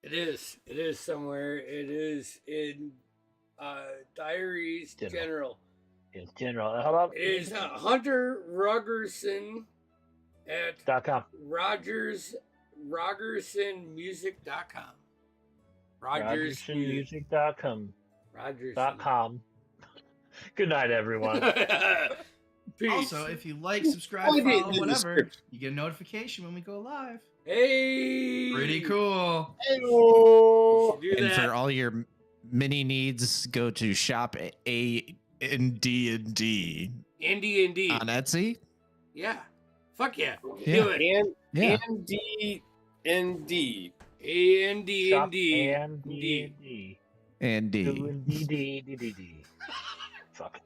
it is somewhere. It is in Diaries General. In general, how about It is Hunter Rogerson at .com. RogersonMusic.com. RogersonMusic.com. Rogerson. .com. Good night, everyone. Peace. Also, if you like, subscribe, Find it in follow, the whatever, description. you get a notification when we go live. Hey. Pretty cool. Hello. Do And that. for all your mini needs, go to shop AND&D Andy. on Etsy. Yeah. Fuck yeah. Yeah. Do it. And Yeah. D. Shop AND. and D. And D. D. Fuck.